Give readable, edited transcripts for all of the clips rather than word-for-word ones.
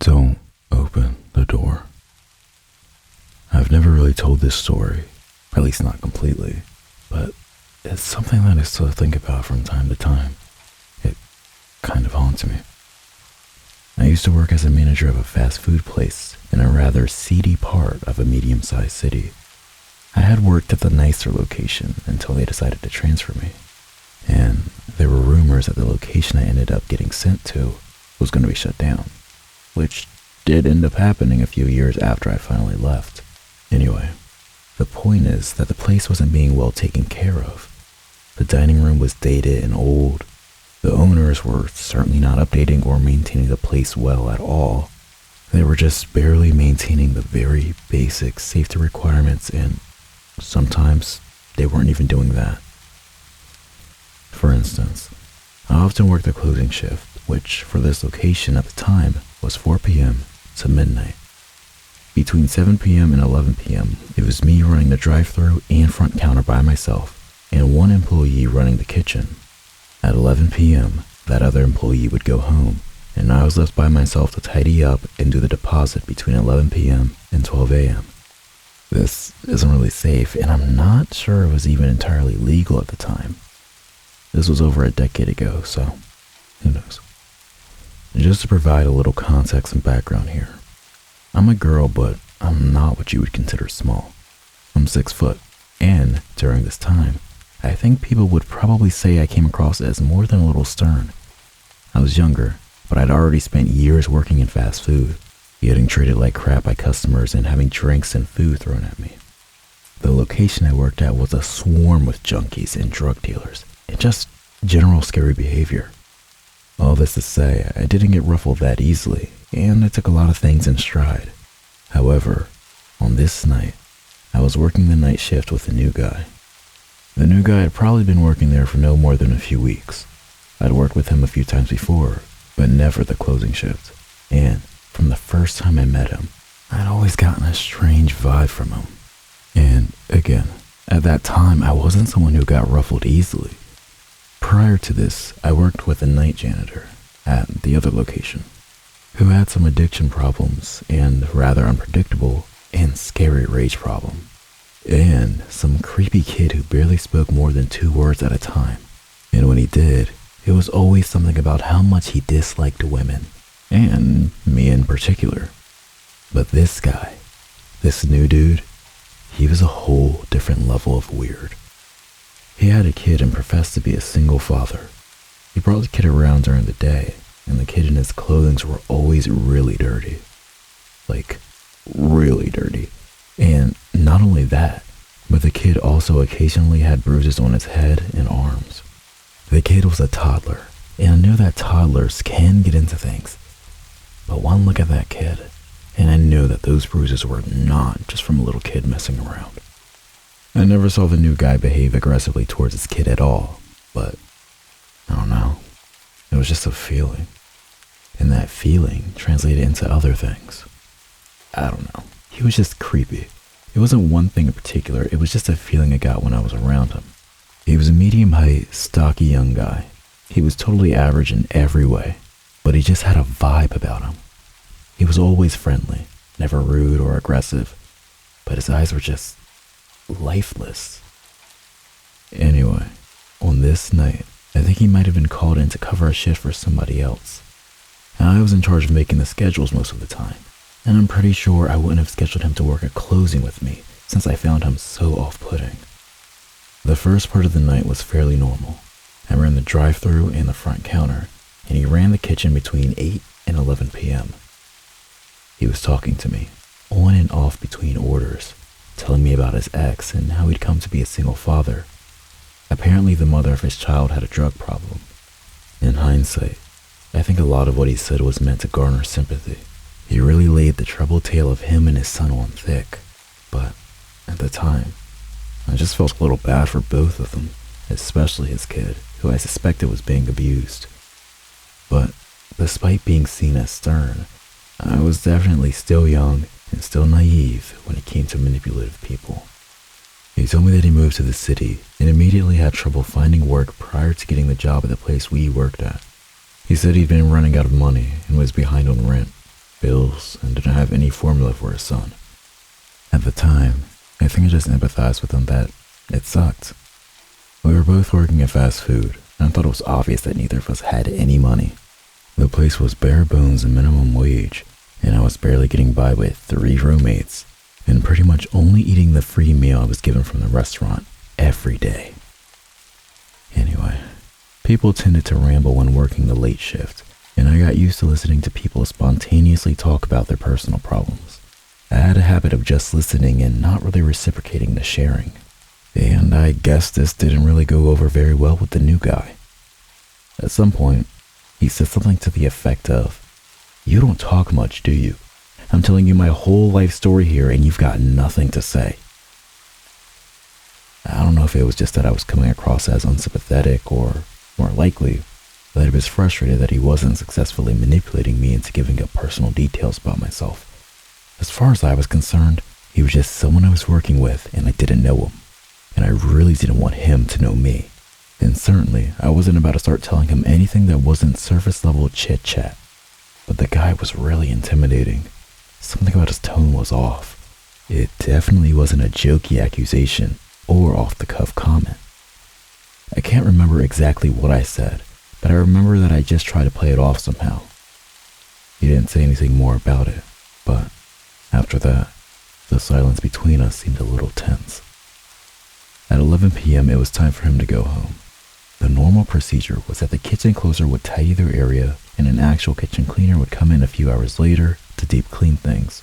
Don't open the door. I've never really told this story, at least not completely, but it's something that I still think about from time to time. It kind of haunts me. I used to work as a manager of a fast food place in a rather seedy part of a medium-sized city. I had worked at the nicer location until they decided to transfer me, and there were rumors that the location I ended up getting sent to was going to be shut down, which did end up happening a few years after I finally left. Anyway, the point is that the place wasn't being well taken care of. The dining room was dated and old. The owners were certainly not updating or maintaining the place well at all. They were just barely maintaining the very basic safety requirements, and sometimes they weren't even doing that. For instance, I often worked the closing shift, which for this location at the time was 4 p.m. to midnight. Between 7 p.m. and 11 p.m., it was me running the drive-thru and front counter by myself, and one employee running the kitchen. At 11 p.m., that other employee would go home, and I was left by myself to tidy up and do the deposit between 11 p.m. and 12 a.m. This isn't really safe, and I'm not sure it was even entirely legal at the time. This was over a decade ago, so who knows. Just to provide a little context and background here, I'm a girl, but I'm not what you would consider small. I'm 6 foot, and during this time, I think people would probably say I came across as more than a little stern. I was younger, but I'd already spent years working in fast food, getting treated like crap by customers and having drinks and food thrown at me. The location I worked at was a swarm with junkies and drug dealers, and just general scary behavior. All this to say, I didn't get ruffled that easily, and I took a lot of things in stride. However, on this night, I was working the night shift with a new guy. The new guy had probably been working there for no more than a few weeks. I'd worked with him a few times before, but never the closing shift. And from the first time I met him, I'd always gotten a strange vibe from him. And again, at that time, I wasn't someone who got ruffled easily. Prior to this, I worked with a night janitor at the other location, who had some addiction problems and rather unpredictable and scary rage problem, and some creepy kid who barely spoke more than 2 words at a time. And when he did, it was always something about how much he disliked women, and me in particular. But this guy, this new dude, he was a whole different level of weird. He had a kid and professed to be a single father. He brought the kid around during the day, and the kid and his clothing were always really dirty. Like, really dirty. And not only that, but the kid also occasionally had bruises on his head and arms. The kid was a toddler, and I knew that toddlers can get into things. But one look at that kid, and I knew that those bruises were not just from a little kid messing around. I never saw the new guy behave aggressively towards his kid at all, but I don't know. It was just a feeling. And that feeling translated into other things. I don't know. He was just creepy. It wasn't one thing in particular, it was just a feeling I got when I was around him. He was a medium height, stocky young guy. He was totally average in every way, but he just had a vibe about him. He was always friendly, never rude or aggressive, but his eyes were just lifeless. Anyway, on this night, I think he might have been called in to cover a shift for somebody else. And I was in charge of making the schedules most of the time, and I'm pretty sure I wouldn't have scheduled him to work at closing with me since I found him so off-putting. The first part of the night was fairly normal. I ran the drive-thru and the front counter, and he ran the kitchen between 8 and 11 p.m. He was talking to me, on and off between orders, telling me about his ex and how he'd come to be a single father. Apparently the mother of his child had a drug problem. In hindsight, I think a lot of what he said was meant to garner sympathy. He really laid the troubled tale of him and his son on thick, but at the time, I just felt a little bad for both of them, especially his kid, who I suspected was being abused. But despite being seen as stern, I was definitely still young and still naive when it came to manipulative people. He told me that he moved to the city and immediately had trouble finding work prior to getting the job at the place we worked at. He said he'd been running out of money and was behind on rent. bills, and didn't have any formula for his son. At the time, I think I just empathized with him that it sucked. We were both working at fast food, and I thought it was obvious that neither of us had any money. The place was bare bones and minimum wage, and I was barely getting by with 3 roommates, and pretty much only eating the free meal I was given from the restaurant every day. Anyway, people tended to ramble when working the late shift, and I got used to listening to people spontaneously talk about their personal problems. I had a habit of just listening and not really reciprocating the sharing, and I guess this didn't really go over very well with the new guy. At some point, he said something to the effect of, "You don't talk much, do you? I'm telling you my whole life story here and you've got nothing to say." I don't know if it was just that I was coming across as unsympathetic, or more likely, that he was frustrated that he wasn't successfully manipulating me into giving up personal details about myself. As far as I was concerned, he was just someone I was working with and I didn't know him. And I really didn't want him to know me. And certainly, I wasn't about to start telling him anything that wasn't surface level chit-chat. But the guy was really intimidating. Something about his tone was off. It definitely wasn't a jokey accusation or off-the-cuff comment. I can't remember exactly what I said, but I remember that I just tried to play it off somehow. He didn't say anything more about it, but after that, the silence between us seemed a little tense. At 11 p.m., it was time for him to go home. The normal procedure was that the kitchen closer would tidy their area and an actual kitchen cleaner would come in a few hours later to deep clean things.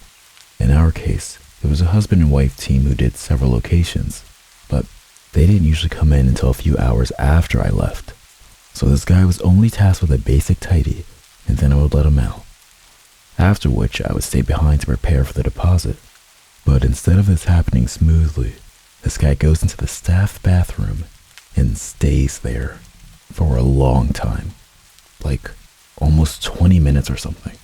In our case, it was a husband and wife team who did several locations, but they didn't usually come in until a few hours after I left. So this guy was only tasked with a basic tidy, and then I would let him out. After which, I would stay behind to prepare for the deposit. But instead of this happening smoothly, this guy goes into the staff bathroom and stays there for a long time, like almost 20 minutes or something.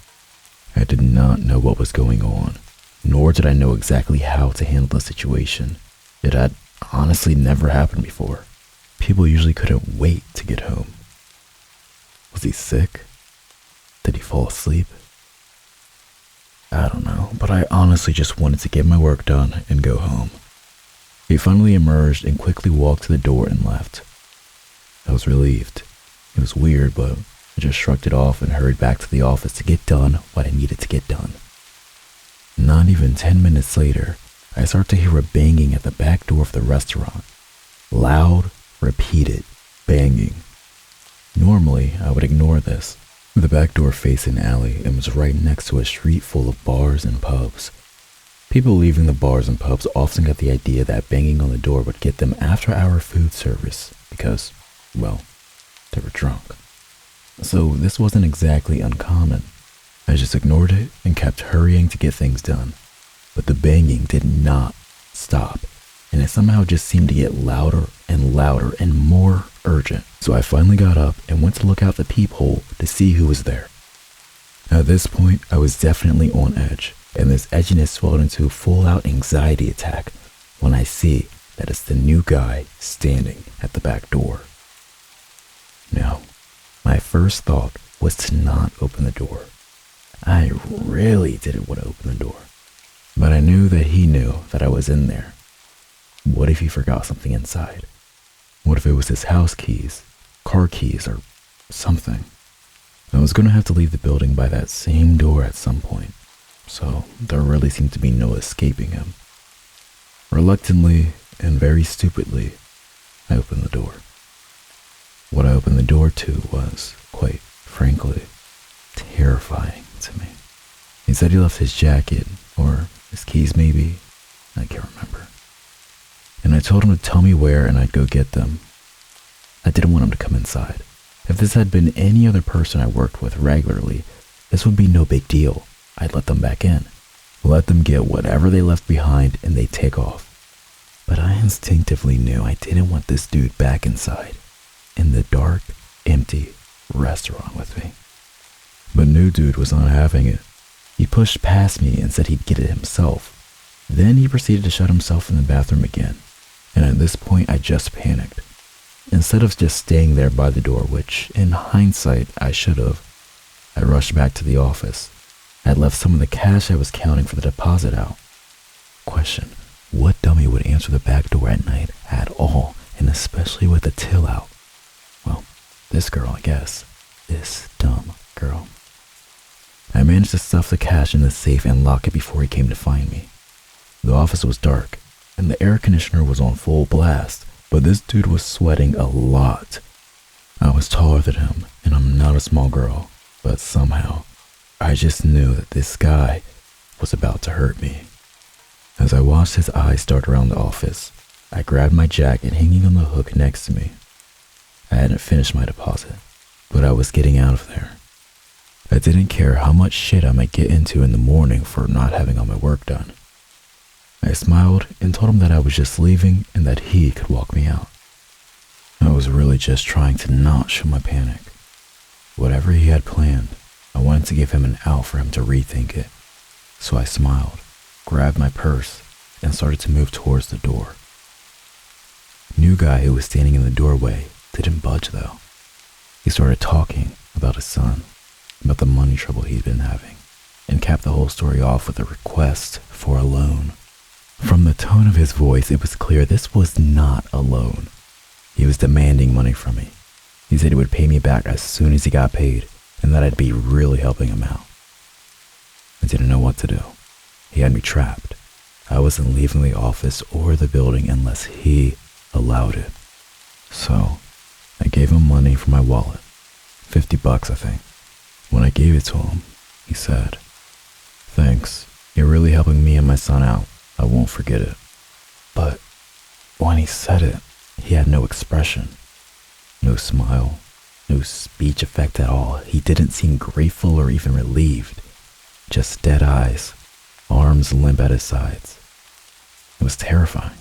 I did not know what was going on, nor did I know exactly how to handle the situation. It had honestly never happened before. People usually couldn't wait to get home. Was he sick? Did he fall asleep? I don't know, but I honestly just wanted to get my work done and go home. He finally emerged and quickly walked to the door and left. I was relieved. It was weird, but I just shrugged it off and hurried back to the office to get done what I needed to get done. Not even 10 minutes later, I start to hear a banging at the back door of the restaurant. Loud, repeated banging. Normally, I would ignore this. The back door faced an alley and was right next to a street full of bars and pubs. People leaving the bars and pubs often got the idea that banging on the door would get them after-hour food service because, well, they were drunk. So this wasn't exactly uncommon. I just ignored it and kept hurrying to get things done. But the banging did not stop, and it somehow just seemed to get louder and more urgent. So I finally got up and went to look out the peephole to see who was there. At this point, I was definitely on edge, and this edginess swelled into a full-out anxiety attack when I see that it's the new guy standing at the back door. Now, my first thought was to not open the door. I really didn't want to open the door, but I knew that he knew that I was in there. What if he forgot something inside? What if it was his house keys, car keys, or something? I was going to have to leave the building by that same door at some point, so there really seemed to be no escaping him. Reluctantly and very stupidly, I opened the door. What I opened the door to was, quite frankly, terrifying to me. He said he left his jacket, or his keys maybe, I can't remember. And I told him to tell me where and I'd go get them. I didn't want him to come inside. If this had been any other person I worked with regularly, this would be no big deal. I'd let them back in. Let them get whatever they left behind and they'd take off. But I instinctively knew I didn't want this dude back inside, in the dark, empty restaurant with me. But new dude was not having it. He pushed past me and said he'd get it himself. Then he proceeded to shut himself in the bathroom again. And at this point, I just panicked. Instead of just staying there by the door, which, in hindsight, I should have, I rushed back to the office. I'd left some of the cash I was counting for the deposit out. Question, what dummy would answer the back door at night at all, and especially with the till out? Well, this girl, I guess. This dumb girl. I managed to stuff the cash in the safe and lock it before he came to find me. The office was dark, and the air conditioner was on full blast, but this dude was sweating a lot. I was taller than him, and I'm not a small girl, but somehow, I just knew that this guy was about to hurt me. As I watched his eyes dart around the office, I grabbed my jacket hanging on the hook next to me. I hadn't finished my deposit, but I was getting out of there. I didn't care how much shit I might get into in the morning for not having all my work done. I smiled and told him that I was just leaving and that he could walk me out. I was really just trying to not show my panic. Whatever he had planned, I wanted to give him an out for him to rethink it. So I smiled, grabbed my purse, and started to move towards the door. New guy who was standing in the doorway didn't budge though. He started talking about his son, about the money trouble he'd been having, and capped the whole story off with a request for a loan. From the tone of his voice, it was clear this was not a loan. He was demanding money from me. He said he would pay me back as soon as he got paid, and that I'd be really helping him out. I didn't know what to do. He had me trapped. I wasn't leaving the office or the building unless he allowed it. So, I gave him money from my wallet. $50, I think. When I gave it to him, he said, "Thanks, you're really helping me and my son out. I won't forget it." But when he said it, he had no expression. No smile, no speech effect at all. He didn't seem grateful or even relieved. Just dead eyes, arms limp at his sides. It was terrifying.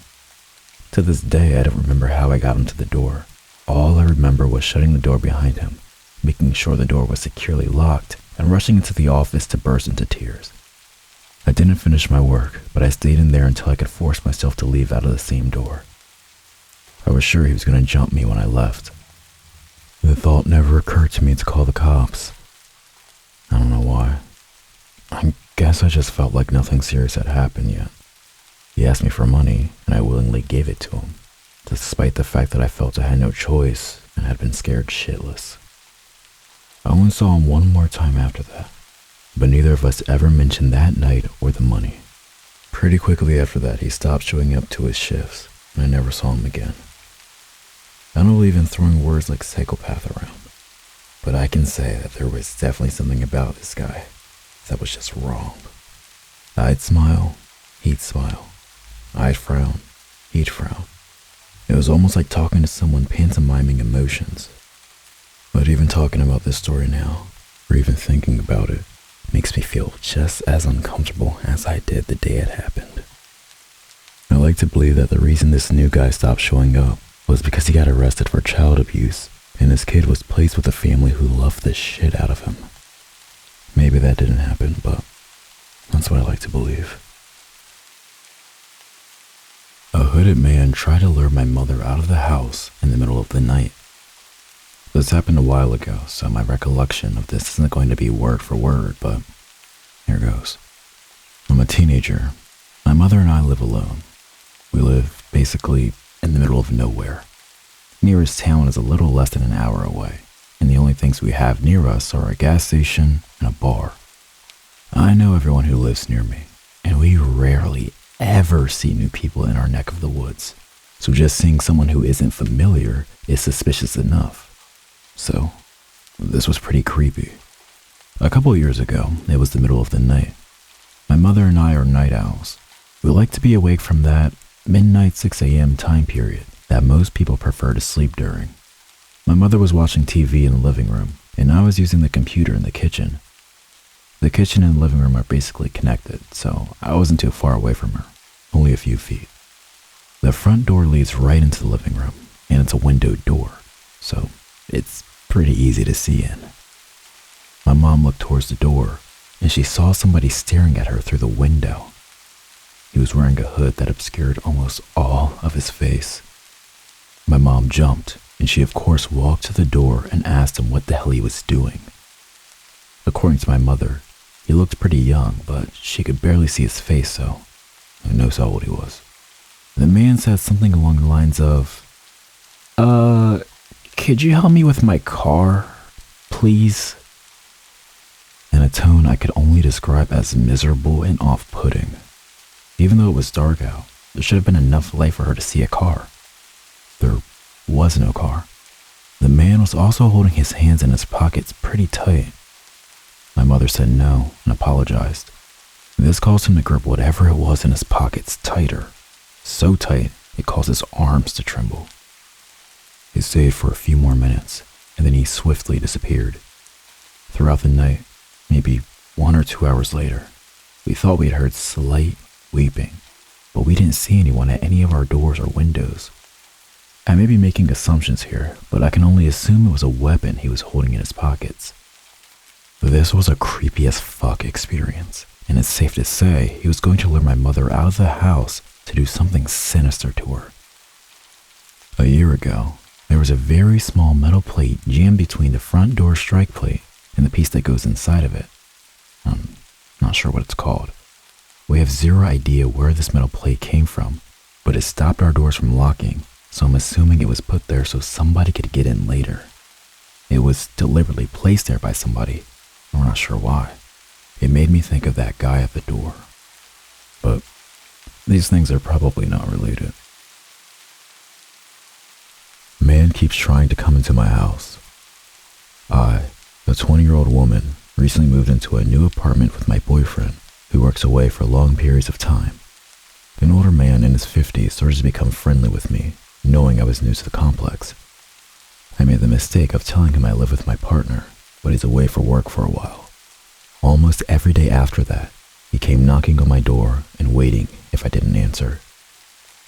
To this day, I don't remember how I got him to the door. All I remember was shutting the door behind him, making sure the door was securely locked, and rushing into the office to burst into tears. I didn't finish my work, but I stayed in there until I could force myself to leave out of the same door. I was sure he was going to jump me when I left. The thought never occurred to me to call the cops. I don't know why. I guess I just felt like nothing serious had happened yet. He asked me for money, and I willingly gave it to him, despite the fact that I felt I had no choice and had been scared shitless. I only saw him one more time after that, but neither of us ever mentioned that night or the money. Pretty quickly after that, he stopped showing up to his shifts, and I never saw him again. I don't believe in throwing words like psychopath around, but I can say that there was definitely something about this guy that was just wrong. I'd smile, he'd smile. I'd frown, he'd frown. It was almost like talking to someone pantomiming emotions. But even talking about this story now, or even thinking about it, makes me feel just as uncomfortable as I did the day it happened. I like to believe that the reason this new guy stopped showing up was because he got arrested for child abuse, and his kid was placed with a family who loved the shit out of him. Maybe that didn't happen, but that's what I like to believe. A hooded man tried to lure my mother out of the house in the middle of the night. This happened a while ago, so my recollection of this isn't going to be word for word, but here goes. I'm a teenager. My mother and I live alone. We live basically in the middle of nowhere. Nearest town is a little less than an hour away, and the only things we have near us are a gas station and a bar. I know everyone who lives near me, and we rarely ever see new people in our neck of the woods, so just seeing someone who isn't familiar is suspicious enough. So, this was pretty creepy. A couple years ago, it was the middle of the night. My mother and I are night owls. We like to be awake from that midnight 6 a.m. time period that most people prefer to sleep during. My mother was watching TV in the living room, and I was using the computer in the kitchen. The kitchen and the living room are basically connected, so I wasn't too far away from her, only a few feet. The front door leads right into the living room, and it's a windowed door, so it's pretty easy to see in. My mom looked towards the door, and she saw somebody staring at her through the window. He was wearing a hood that obscured almost all of his face. My mom jumped, and she of course walked to the door and asked him what the hell he was doing. According to my mother, He looked pretty young, but she could barely see his face, so who knows how old he was. The man said something along the lines of, could you help me with my car, please? In a tone I could only describe as miserable and off-putting. Even though it was dark out, there should have been enough light for her to see a car. There was no car. The man was also holding his hands in his pockets pretty tight. My mother said no and apologized. This caused him to grip whatever it was in his pockets tighter, so tight it caused his arms to tremble. He stayed for a few more minutes, and then he swiftly disappeared. Throughout the night, maybe 1 or 2 hours later, we thought we had heard slight weeping, but we didn't see anyone at any of our doors or windows. I may be making assumptions here, but I can only assume it was a weapon he was holding in his pockets. This was a creepy as fuck experience, and it's safe to say he was going to lure my mother out of the house to do something sinister to her. A year ago, there was a very small metal plate jammed between the front door strike plate and the piece that goes inside of it. I'm not sure what it's called. We have zero idea where this metal plate came from, but it stopped our doors from locking, so I'm assuming it was put there so somebody could get in later. It was deliberately placed there by somebody. We're not sure why. It made me think of that guy at the door. But these things are probably not related. Man keeps trying to come into my house. I, a 20-year-old woman, recently moved into a new apartment with my boyfriend, who works away for long periods of time. An older man in his 50s started to become friendly with me, knowing I was new to the complex. I made the mistake of telling him I live with my partner, but he's away for work for a while. Almost every day after that, he came knocking on my door and waiting if I didn't answer.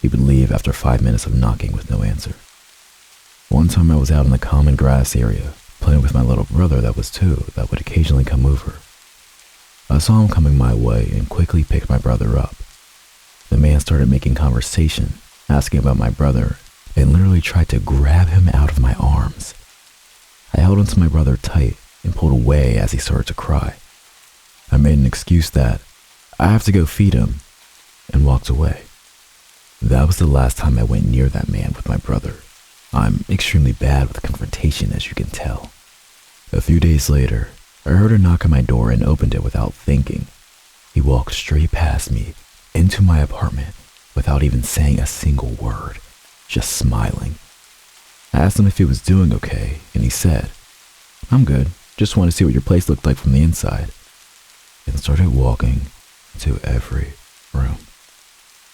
He would leave after 5 minutes of knocking with no answer. One time I was out in the common grass area, playing with my little brother that was 2 that would occasionally come over. I saw him coming my way and quickly picked my brother up. The man started making conversation, asking about my brother, and literally tried to grab him out of my arms. I held onto my brother tight and pulled away as he started to cry. I made an excuse that I have to go feed him and walked away. That was the last time I went near that man with my brother. I'm extremely bad with confrontation, as you can tell. A few days later, I heard a knock on my door and opened it without thinking. He walked straight past me into my apartment without even saying a single word, just smiling. I asked him if he was doing okay, and he said, "I'm good, just want to see what your place looked like from the inside," and started walking into every room.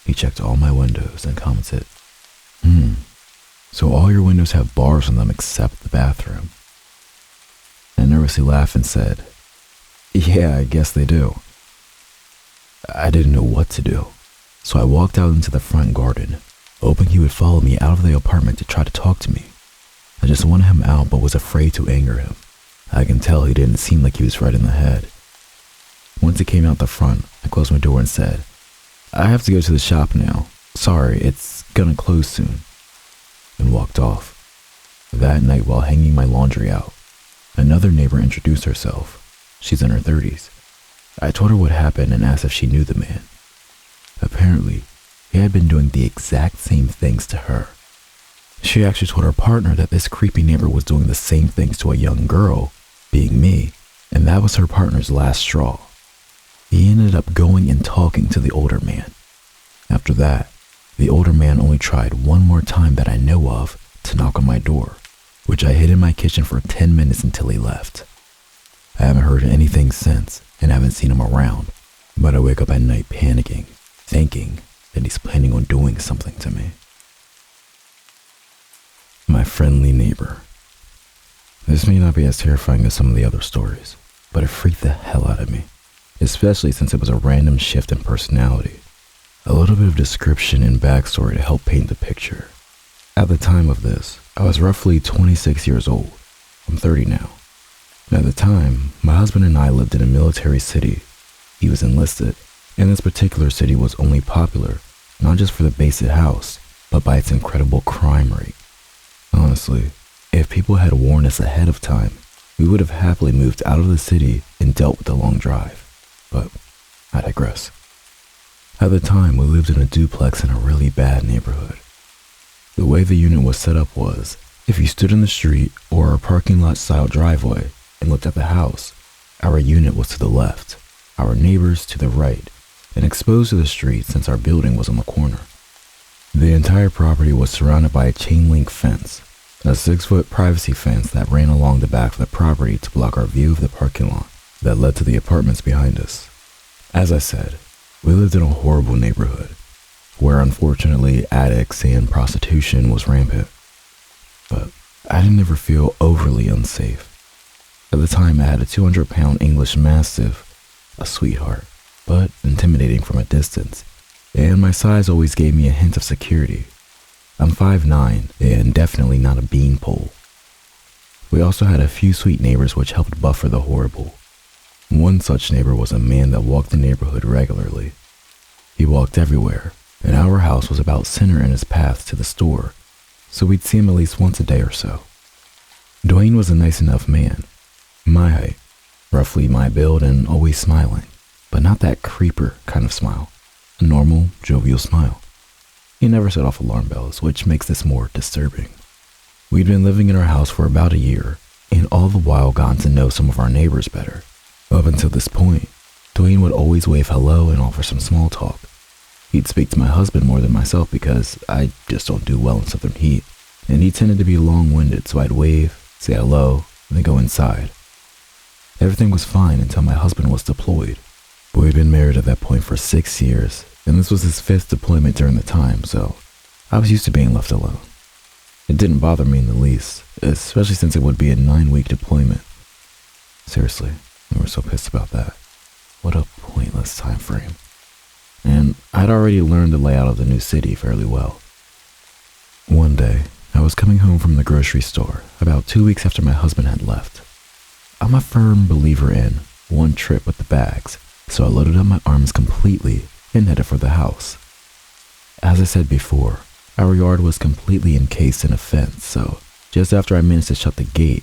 He checked all my windows and commented, "So all your windows have bars on them except the bathroom?" I nervously laughed and said, "Yeah, I guess they do." I didn't know what to do, so I walked out into the front garden, hoping he would follow me out of the apartment to try to talk to me. I just wanted him out but was afraid to anger him. I can tell he didn't seem like he was right in the head. Once he came out the front, I closed my door and said, "I have to go to the shop now. Sorry, it's gonna close soon," and walked off. That night, while hanging my laundry out, another neighbor introduced herself. She's in her 30s. I told her what happened and asked if she knew the man. Apparently, he had been doing the exact same things to her. She actually told her partner that this creepy neighbor was doing the same things to a young girl, being me, and that was her partner's last straw. He ended up going and talking to the older man. After that, the older man only tried one more time that I know of to knock on my door, which I hid in my kitchen for 10 minutes until he left. I haven't heard anything since and haven't seen him around, but I wake up at night panicking, thinking that he's planning on doing something to me. My friendly neighbor. This may not be as terrifying as some of the other stories, but it freaked the hell out of me, especially since it was a random shift in personality. A little bit of description and backstory to help paint the picture. At the time of this, I was roughly 26 years old. I'm 30 now. At the time, my husband and I lived in a military city. He was enlisted, and this particular city was only popular, not just for the base it housed, but by its incredible crime rate. Honestly, if people had warned us ahead of time, we would have happily moved out of the city and dealt with the long drive. But I digress. At the time, we lived in a duplex in a really bad neighborhood. The way the unit was set up was, if you stood in the street or a parking lot style driveway and looked at the house, our unit was to the left, our neighbors to the right, and exposed to the street since our building was on the corner. The entire property was surrounded by a chain link fence, a 6-foot privacy fence that ran along the back of the property to block our view of the parking lot that led to the apartments behind us. As I said, we lived in a horrible neighborhood, where unfortunately addicts and prostitution was rampant. But I didn't ever feel overly unsafe. At the time, I had a 200-pound English Mastiff, a sweetheart, but intimidating from a distance, and my size always gave me a hint of security. I'm 5'9", and definitely not a beanpole. We also had a few sweet neighbors which helped buffer the horrible. One such neighbor was a man that walked the neighborhood regularly. He walked everywhere, and our house was about center in his path to the store, so we'd see him at least once a day or so. Dwayne was a nice enough man, my height, roughly my build, and always smiling, but not that creeper kind of smile, a normal, jovial smile. He never set off alarm bells, which makes this more disturbing. We'd been living in our house for about a year, and all the while gotten to know some of our neighbors better. Up until this point, Dwayne would always wave hello and offer some small talk. He'd speak to my husband more than myself because I just don't do well in southern heat, and he tended to be long-winded, so I'd wave, say hello, and then go inside. Everything was fine until my husband was deployed. We'd been married at that point for 6 years, and this was his 5th deployment during the time, so I was used to being left alone. It didn't bother me in the least, especially since it would be a 9-week deployment. Seriously, we were so pissed about that. What a pointless time frame. And I'd already learned the layout of the new city fairly well. One day, I was coming home from the grocery store about 2 weeks after my husband had left. I'm a firm believer in one trip with the bags, so I loaded up my arms completely and headed for the house. As I said before, our yard was completely encased in a fence, so just after I managed to shut the gate,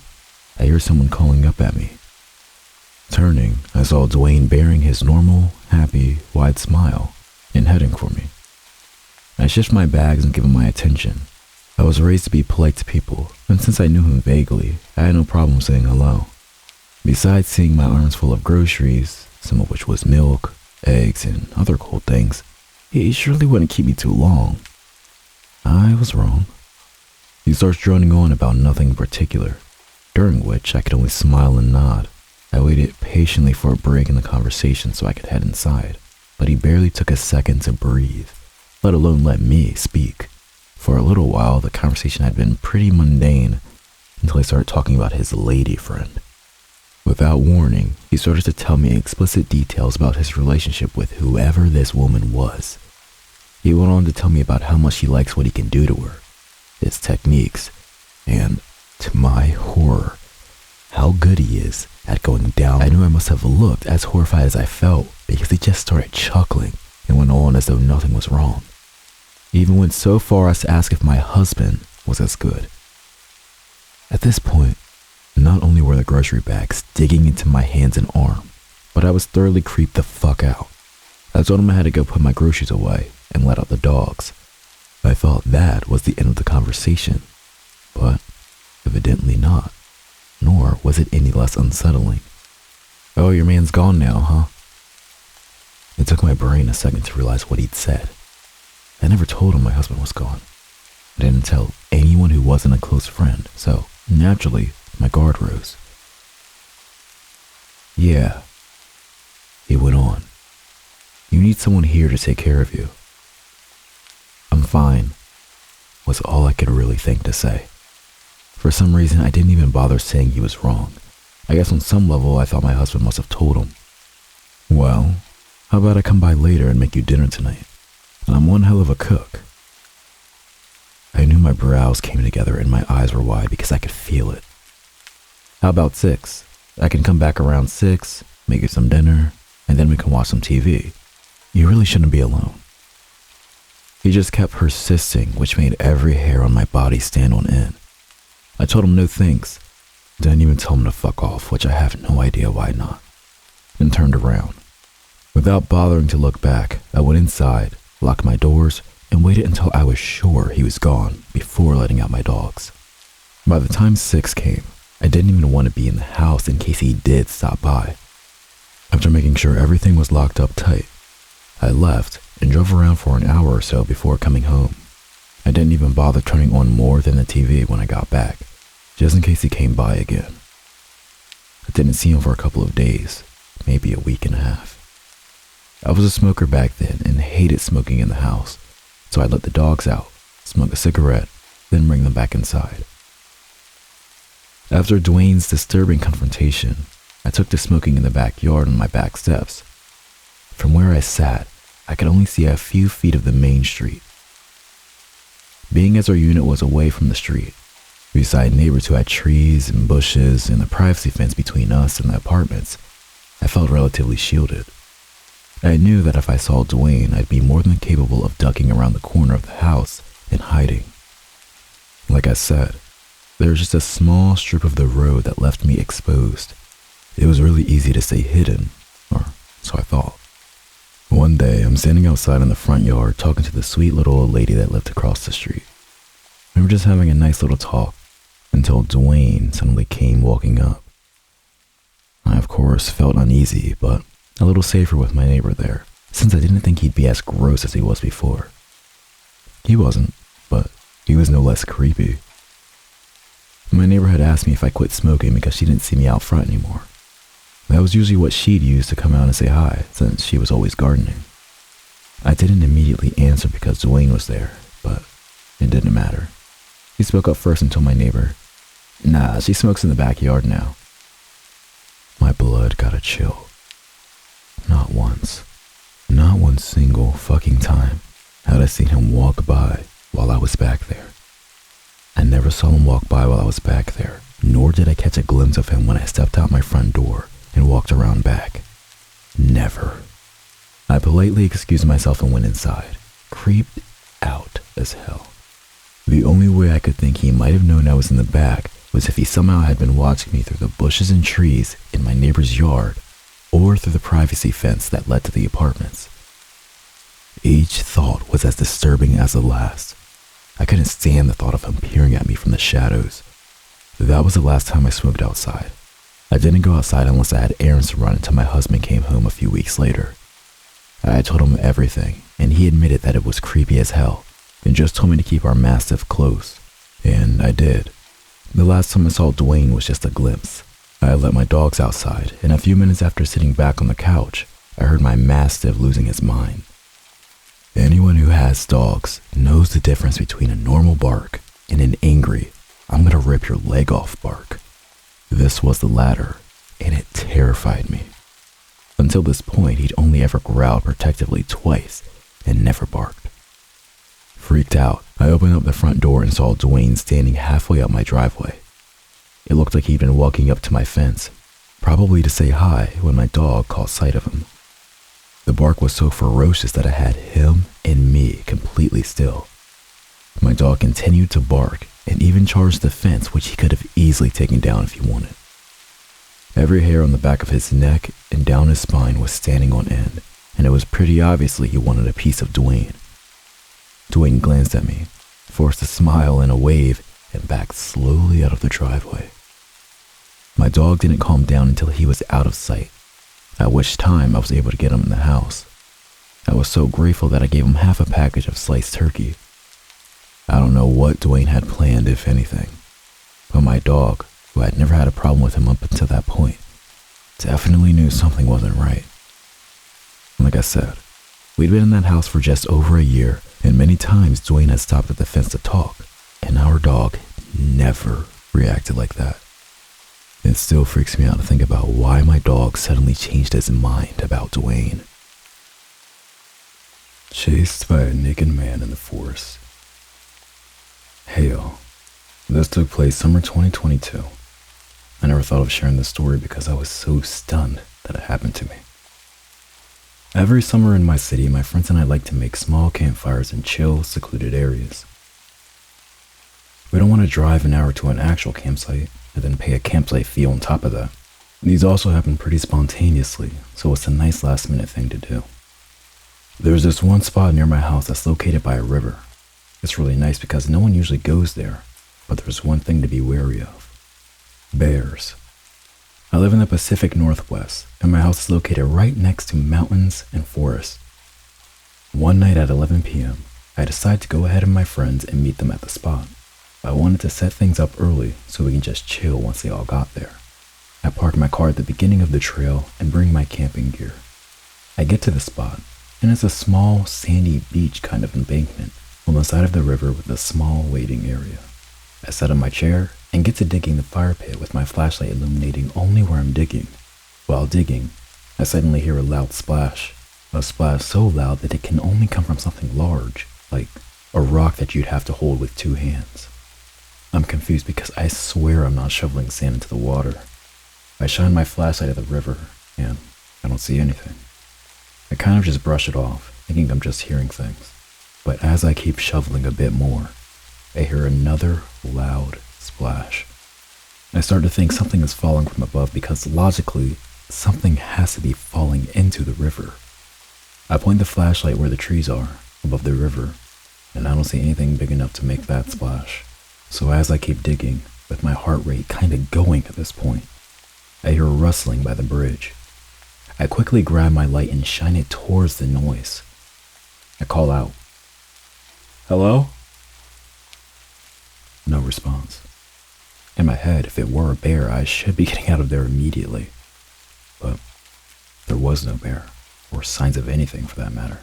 I heard someone calling up at me. Turning, I saw Dwayne bearing his normal, happy, wide smile and heading for me. I shifted my bags and gave him my attention. I was raised to be polite to people, and since I knew him vaguely, I had no problem saying hello. Besides seeing my arms full of groceries, some of which was milk, eggs, and other cold things, he surely wouldn't keep me too long. I was wrong. He starts droning on about nothing in particular, during which I could only smile and nod. I waited patiently for a break in the conversation so I could head inside, but he barely took a second to breathe, let alone let me speak. For a little while, the conversation had been pretty mundane until he started talking about his lady friend. Without warning, he started to tell me explicit details about his relationship with whoever this woman was. He went on to tell me about how much he likes what he can do to her, his techniques, and, to my horror, how good he is at going down. I knew I must have looked as horrified as I felt because he just started chuckling and went on as though nothing was wrong. He even went so far as to ask if my husband was as good. At this point, not only were the grocery bags digging into my hands and arm, but I was thoroughly creeped the fuck out. I told him I had to go put my groceries away and let out the dogs. I thought that was the end of the conversation, but evidently not, nor was it any less unsettling. "Oh, your man's gone now, huh?" It took my brain a second to realize what he'd said. I never told him my husband was gone. I didn't tell anyone who wasn't a close friend, so naturally, my guard rose. "Yeah," he went on. "You need someone here to take care of you." "I'm fine," was all I could really think to say. For some reason, I didn't even bother saying he was wrong. I guess on some level, I thought my husband must have told him. "Well, how about I come by later and make you dinner tonight? I'm one hell of a cook." I knew my brows came together and my eyes were wide because I could feel it. "How about 6? I can come back around 6, make you some dinner, and then we can watch some TV. You really shouldn't be alone." He just kept persisting, which made every hair on my body stand on end. I told him no thanks. Didn't even tell him to fuck off, which I have no idea why not, and turned around. Without bothering to look back, I went inside, locked my doors, and waited until I was sure he was gone before letting out my dogs. By the time 6 came, I didn't even want to be in the house in case he did stop by. After making sure everything was locked up tight, I left and drove around for an hour or so before coming home. I didn't even bother turning on more than the TV when I got back, just in case he came by again. I didn't see him for a couple of days, maybe a week and a half. I was a smoker back then and hated smoking in the house, so I'd let the dogs out, smoke a cigarette, then bring them back inside. After Dwayne's disturbing confrontation, I took to smoking in the backyard on my back steps. From where I sat, I could only see a few feet of the main street. Being as our unit was away from the street, beside neighbors who had trees and bushes and a privacy fence between us and the apartments, I felt relatively shielded. I knew that if I saw Dwayne, I'd be more than capable of ducking around the corner of the house and hiding. Like I said, there was just a small strip of the road that left me exposed. It was really easy to stay hidden, or so I thought. One day, I'm standing outside in the front yard talking to the sweet little old lady that lived across the street. We were just having a nice little talk until Dwayne suddenly came walking up. I, of course, felt uneasy, but a little safer with my neighbor there, since I didn't think he'd be as gross as he was before. He wasn't, but he was no less creepy. My neighbor had asked me if I quit smoking because she didn't see me out front anymore. That was usually what she'd use to come out and say hi, since she was always gardening. I didn't immediately answer because Dwayne was there, but it didn't matter. He spoke up first and told my neighbor, "Nah, she smokes in the backyard now." My blood got a chill. Not once, not one single fucking time had I seen him walk by while I was back there. I never saw him walk by while I was back there, nor did I catch a glimpse of him when I stepped out my front door and walked around back. Never. I politely excused myself and went inside, creeped out as hell. The only way I could think he might have known I was in the back was if he somehow had been watching me through the bushes and trees in my neighbor's yard or through the privacy fence that led to the apartments. Each thought was as disturbing as the last. I couldn't stand the thought of him peering at me from the shadows. That was the last time I smoked outside. I didn't go outside unless I had errands to run until my husband came home a few weeks later. I told him everything, and he admitted that it was creepy as hell, and just told me to keep our mastiff close. And I did. The last time I saw Dwayne was just a glimpse. I let my dogs outside, and a few minutes after sitting back on the couch, I heard my mastiff losing his mind. Anyone who has dogs knows the difference between a normal bark and an angry, "I'm gonna rip your leg off" bark. This was the latter, and it terrified me. Until this point, he'd only ever growled protectively twice and never barked. Freaked out, I opened up the front door and saw Dwayne standing halfway up my driveway. It looked like he'd been walking up to my fence, probably to say hi when my dog caught sight of him. The bark was so ferocious that I had him and me completely still. My dog continued to bark and even charged the fence, which he could have easily taken down if he wanted. Every hair on the back of his neck and down his spine was standing on end, and it was pretty obviously he wanted a piece of Dwayne. Dwayne glanced at me, forced a smile and a wave, and backed slowly out of the driveway. My dog didn't calm down until he was out of sight, at which time I was able to get him in the house. I was so grateful that I gave him half a package of sliced turkey. I don't know what Dwayne had planned, if anything, but my dog, who had never had a problem with him up until that point, definitely knew something wasn't right. Like I said, we'd been in that house for just over a year, and many times Dwayne had stopped at the fence to talk, and our dog never reacted like that. It still freaks me out to think about why my dog suddenly changed his mind about Dwayne. Chased by a naked man in the forest. Hey y'all, this took place summer 2022. I never thought of sharing this story because I was so stunned that it happened to me. Every summer in my city, my friends and I like to make small campfires in chill, secluded areas. We don't want to drive an hour to an actual campsite and then pay a campsite fee on top of that. These also happen pretty spontaneously, so it's a nice last minute thing to do. There's this one spot near my house that's located by a river. It's really nice because no one usually goes there, but there's one thing to be wary of. Bears. I live in the Pacific Northwest, and my house is located right next to mountains and forests. One night at 11 p.m., I decided to go ahead of my friends and meet them at the spot. I wanted to set things up early so we can just chill once they all got there. I park my car at the beginning of the trail and bring my camping gear. I get to the spot, and it's a small, sandy beach kind of embankment on the side of the river with a small waiting area. I sit on my chair and get to digging the fire pit with my flashlight illuminating only where I'm digging. While digging, I suddenly hear a loud splash. A splash so loud that it can only come from something large, like a rock that you'd have to hold with 2 hands. I'm confused because I swear I'm not shoveling sand into the water. I shine my flashlight at the river, and I don't see anything. I kind of just brush it off, thinking I'm just hearing things. But as I keep shoveling a bit more, I hear another loud splash. I start to think something is falling from above because logically, something has to be falling into the river. I point the flashlight where the trees are, above the river, and I don't see anything big enough to make that splash. So as I keep digging, with my heart rate kinda going at this point, I hear a rustling by the bridge. I quickly grab my light and shine it towards the noise. I call out, "Hello?" No response. In my head, if it were a bear, I should be getting out of there immediately. But there was no bear, or signs of anything for that matter.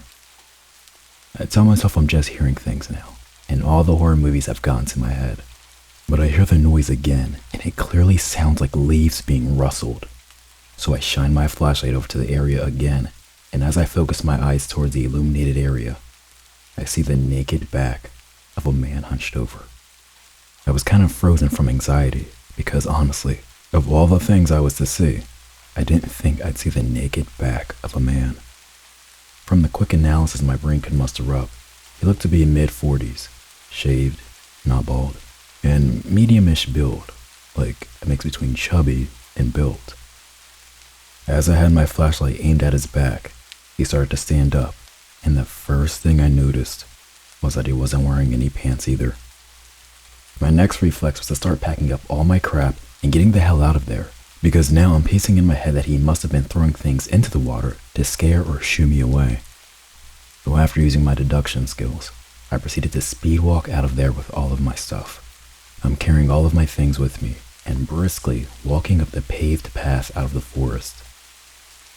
I tell myself I'm just hearing things now, and all the horror movies have gotten to my head. But I hear the noise again, and it clearly sounds like leaves being rustled. So I shine my flashlight over to the area again, and as I focus my eyes towards the illuminated area, I see the naked back of a man hunched over. I was kind of frozen from anxiety, because honestly, of all the things I was to see, I didn't think I'd see the naked back of a man. From the quick analysis my brain could muster up, he looked to be in mid-40s, shaved, not bald, and medium-ish build, like a mix between chubby and built. As I had my flashlight aimed at his back, he started to stand up, and the first thing I noticed was that he wasn't wearing any pants either. My next reflex was to start packing up all my crap and getting the hell out of there, because now I'm piecing in my head that he must have been throwing things into the water to scare or shoo me away. So after using my deduction skills, I proceeded to speed walk out of there with all of my stuff. I'm carrying all of my things with me and briskly walking up the paved path out of the forest.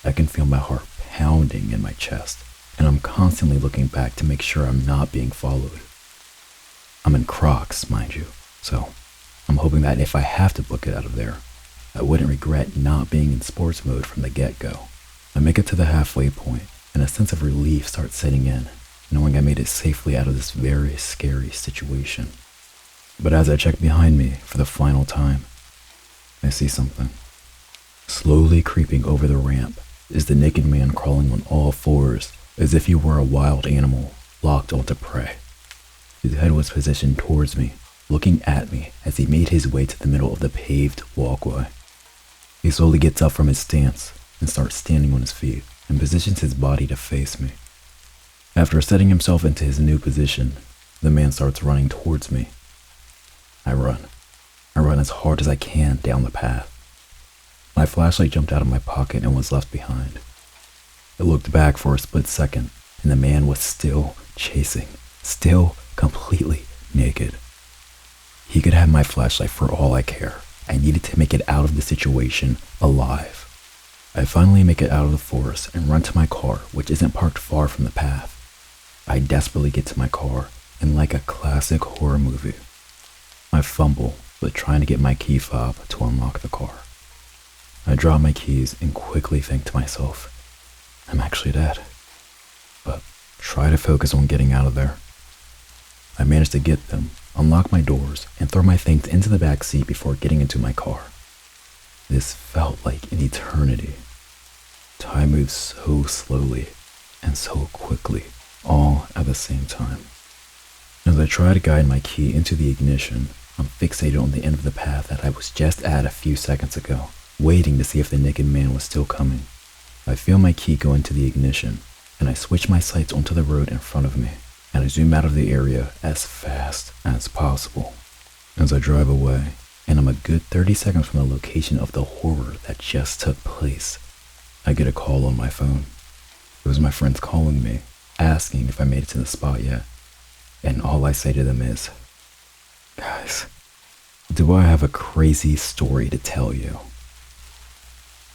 I can feel my heart pounding in my chest, and I'm constantly looking back to make sure I'm not being followed. I'm in Crocs, mind you, so I'm hoping that if I have to book it out of there, I wouldn't regret not being in sports mode from the get-go. I make it to the halfway point, and a sense of relief starts setting in, knowing I made it safely out of this very scary situation. But as I check behind me for the final time, I see something. Slowly creeping over the ramp is the naked man crawling on all fours as if he were a wild animal locked onto prey. His head was positioned towards me, looking at me as he made his way to the middle of the paved walkway. He slowly gets up from his stance and starts standing on his feet and positions his body to face me. After setting himself into his new position, the man starts running towards me. I run. I run as hard as I can down the path. My flashlight jumped out of my pocket and was left behind. I looked back for a split second, and the man was still chasing, still completely naked. He could have my flashlight for all I care. I needed to make it out of the situation alive. I finally make it out of the forest and run to my car, which isn't parked far from the path. I desperately get to my car, and like a classic horror movie, I fumble with trying to get my key fob to unlock the car. I drop my keys and quickly think to myself, I'm actually dead. But try to focus on getting out of there. I managed to get them, unlock my doors, and throw my things into the back seat before getting into my car. This felt like an eternity. Time moves so slowly and so quickly, all at the same time. As I try to guide my key into the ignition, I'm fixated on the end of the path that I was just at a few seconds ago, waiting to see if the naked man was still coming. I feel my key go into the ignition, and I switch my sights onto the road in front of me, and I zoom out of the area as fast as possible. As I drive away, and I'm a good 30 seconds from the location of the horror that just took place, I get a call on my phone. It was my friends calling me, asking if I made it to the spot yet, and all I say to them is, "Guys, do I have a crazy story to tell you?"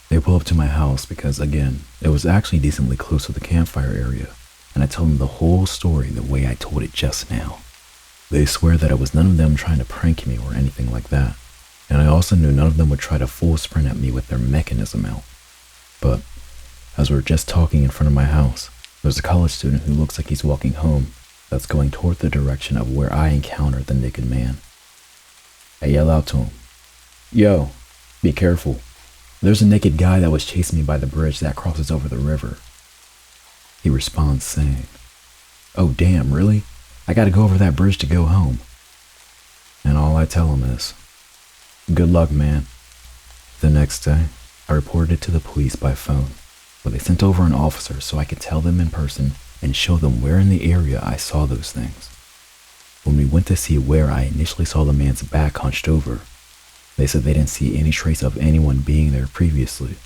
They pull up to my house because, again, it was actually decently close to the campfire area, and I tell them the whole story the way I told it just now. They swear that it was none of them trying to prank me or anything like that, and I also knew none of them would try to full sprint at me with their mechanism out. But as we're just talking in front of my house, there's a college student who looks like he's walking home that's going toward the direction of where I encountered the naked man. I yell out to him, "Yo, be careful. There's a naked guy that was chasing me by the bridge that crosses over the river." He responds saying, "Oh damn, really? I gotta go over that bridge to go home." And all I tell him is, "Good luck, man." The next day, I reported it to the police by phone, where they sent over an officer so I could tell them in person and show them where in the area I saw those things. When we went to see where I initially saw the man's back hunched over, they said they didn't see any trace of anyone being there previously,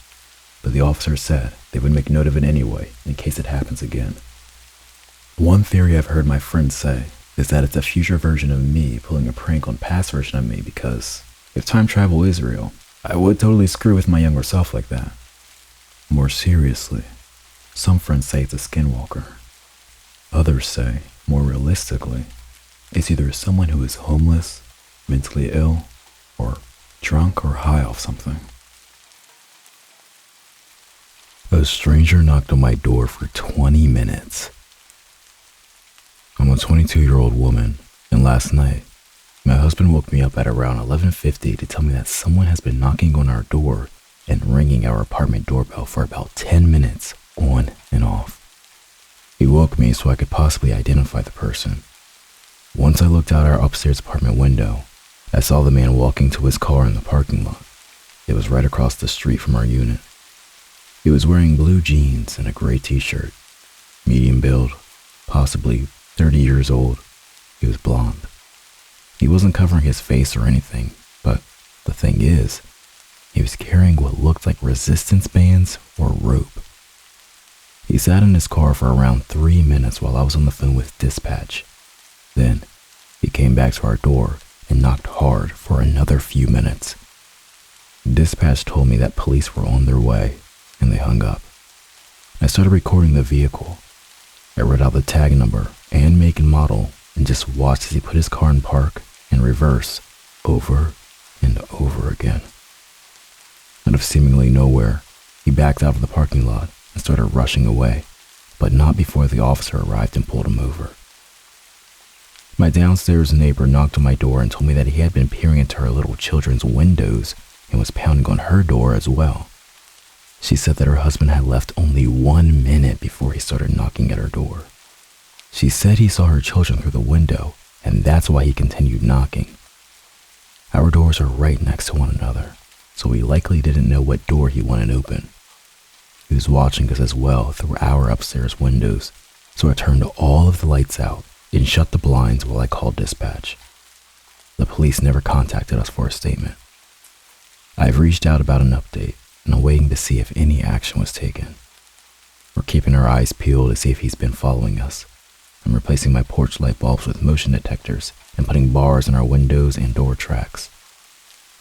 but the officer said they would make note of it anyway in case it happens again. One theory I've heard my friends say is that it's a future version of me pulling a prank on past version of me because if time travel is real, I would totally screw with my younger self like that. More seriously, some friends say it's a skinwalker. Others say, more realistically, it's either someone who is homeless, mentally ill, or drunk or high off something. A stranger knocked on my door for 20 minutes. I'm a 22-year-old woman, and last night, my husband woke me up at around 11:50 to tell me that someone has been knocking on our door and ringing our apartment doorbell for about 10 minutes on and off. He woke me so I could possibly identify the person. Once I looked out our upstairs apartment window, I saw the man walking to his car in the parking lot. It was right across the street from our unit. He was wearing blue jeans and a gray t-shirt, medium build, possibly 30 years old. He was blonde. He wasn't covering his face or anything, but the thing is, he was carrying what looked like resistance bands or rope. He sat in his car for around 3 minutes while I was on the phone with dispatch. Then, he came back to our door and knocked hard for another few minutes. Dispatch told me that police were on their way, and they hung up. I started recording the vehicle. I read out the tag number and make and model and just watched as he put his car in park and reverse over and over again. Out of seemingly nowhere, he backed out of the parking lot and started rushing away, but not before the officer arrived and pulled him over. My downstairs neighbor knocked on my door and told me that he had been peering into her little children's windows and was pounding on her door as well. She said that her husband had left only 1 minute before he started knocking at her door. She said he saw her children through the window, and that's why he continued knocking. Our doors are right next to one another, so he likely didn't know what door he wanted open. He was watching us as well through our upstairs windows, so I turned all of the lights out and shut the blinds while I called dispatch. The police never contacted us for a statement. I've reached out about an update, and I'm waiting to see if any action was taken. We're keeping our eyes peeled to see if he's been following us. I'm replacing my porch light bulbs with motion detectors and putting bars in our windows and door tracks.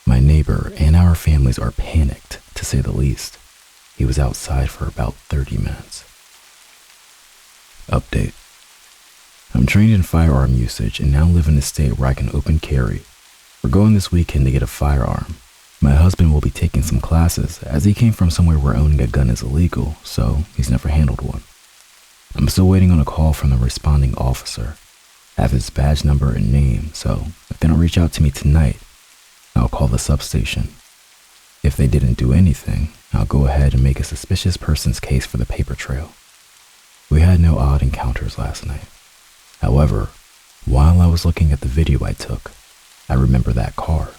My neighbor and our families are panicked, to say the least. He was outside for about 30 minutes. Update. I'm trained in firearm usage and now live in a state where I can open carry. We're going this weekend to get a firearm. My husband will be taking some classes as he came from somewhere where owning a gun is illegal, so he's never handled one. I'm still waiting on a call from the responding officer. I have his badge number and name, so if they don't reach out to me tonight, I'll call the substation. If they didn't do anything, I'll go ahead and make a suspicious person's case for the paper trail. We had no odd encounters last night. However, while I was looking at the video I took, I remember that car.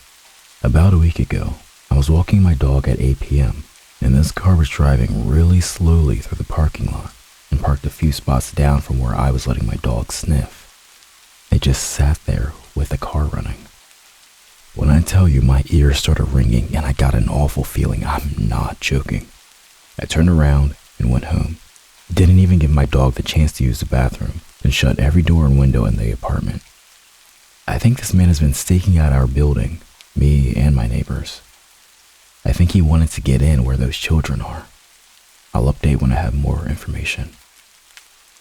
About a week ago, I'm was walking my dog at 8 p.m., and this car was driving really slowly through the parking lot and parked a few spots down from where I was letting my dog sniff. It just sat there with the car running. When I tell you my ears started ringing and I got an awful feeling, I'm not joking. I turned around and went home. Didn't even give my dog the chance to use the bathroom and shut every door and window in the apartment. I think this man has been staking out our building, me and my neighbors. I think he wanted to get in where those children are. I'll update when I have more information.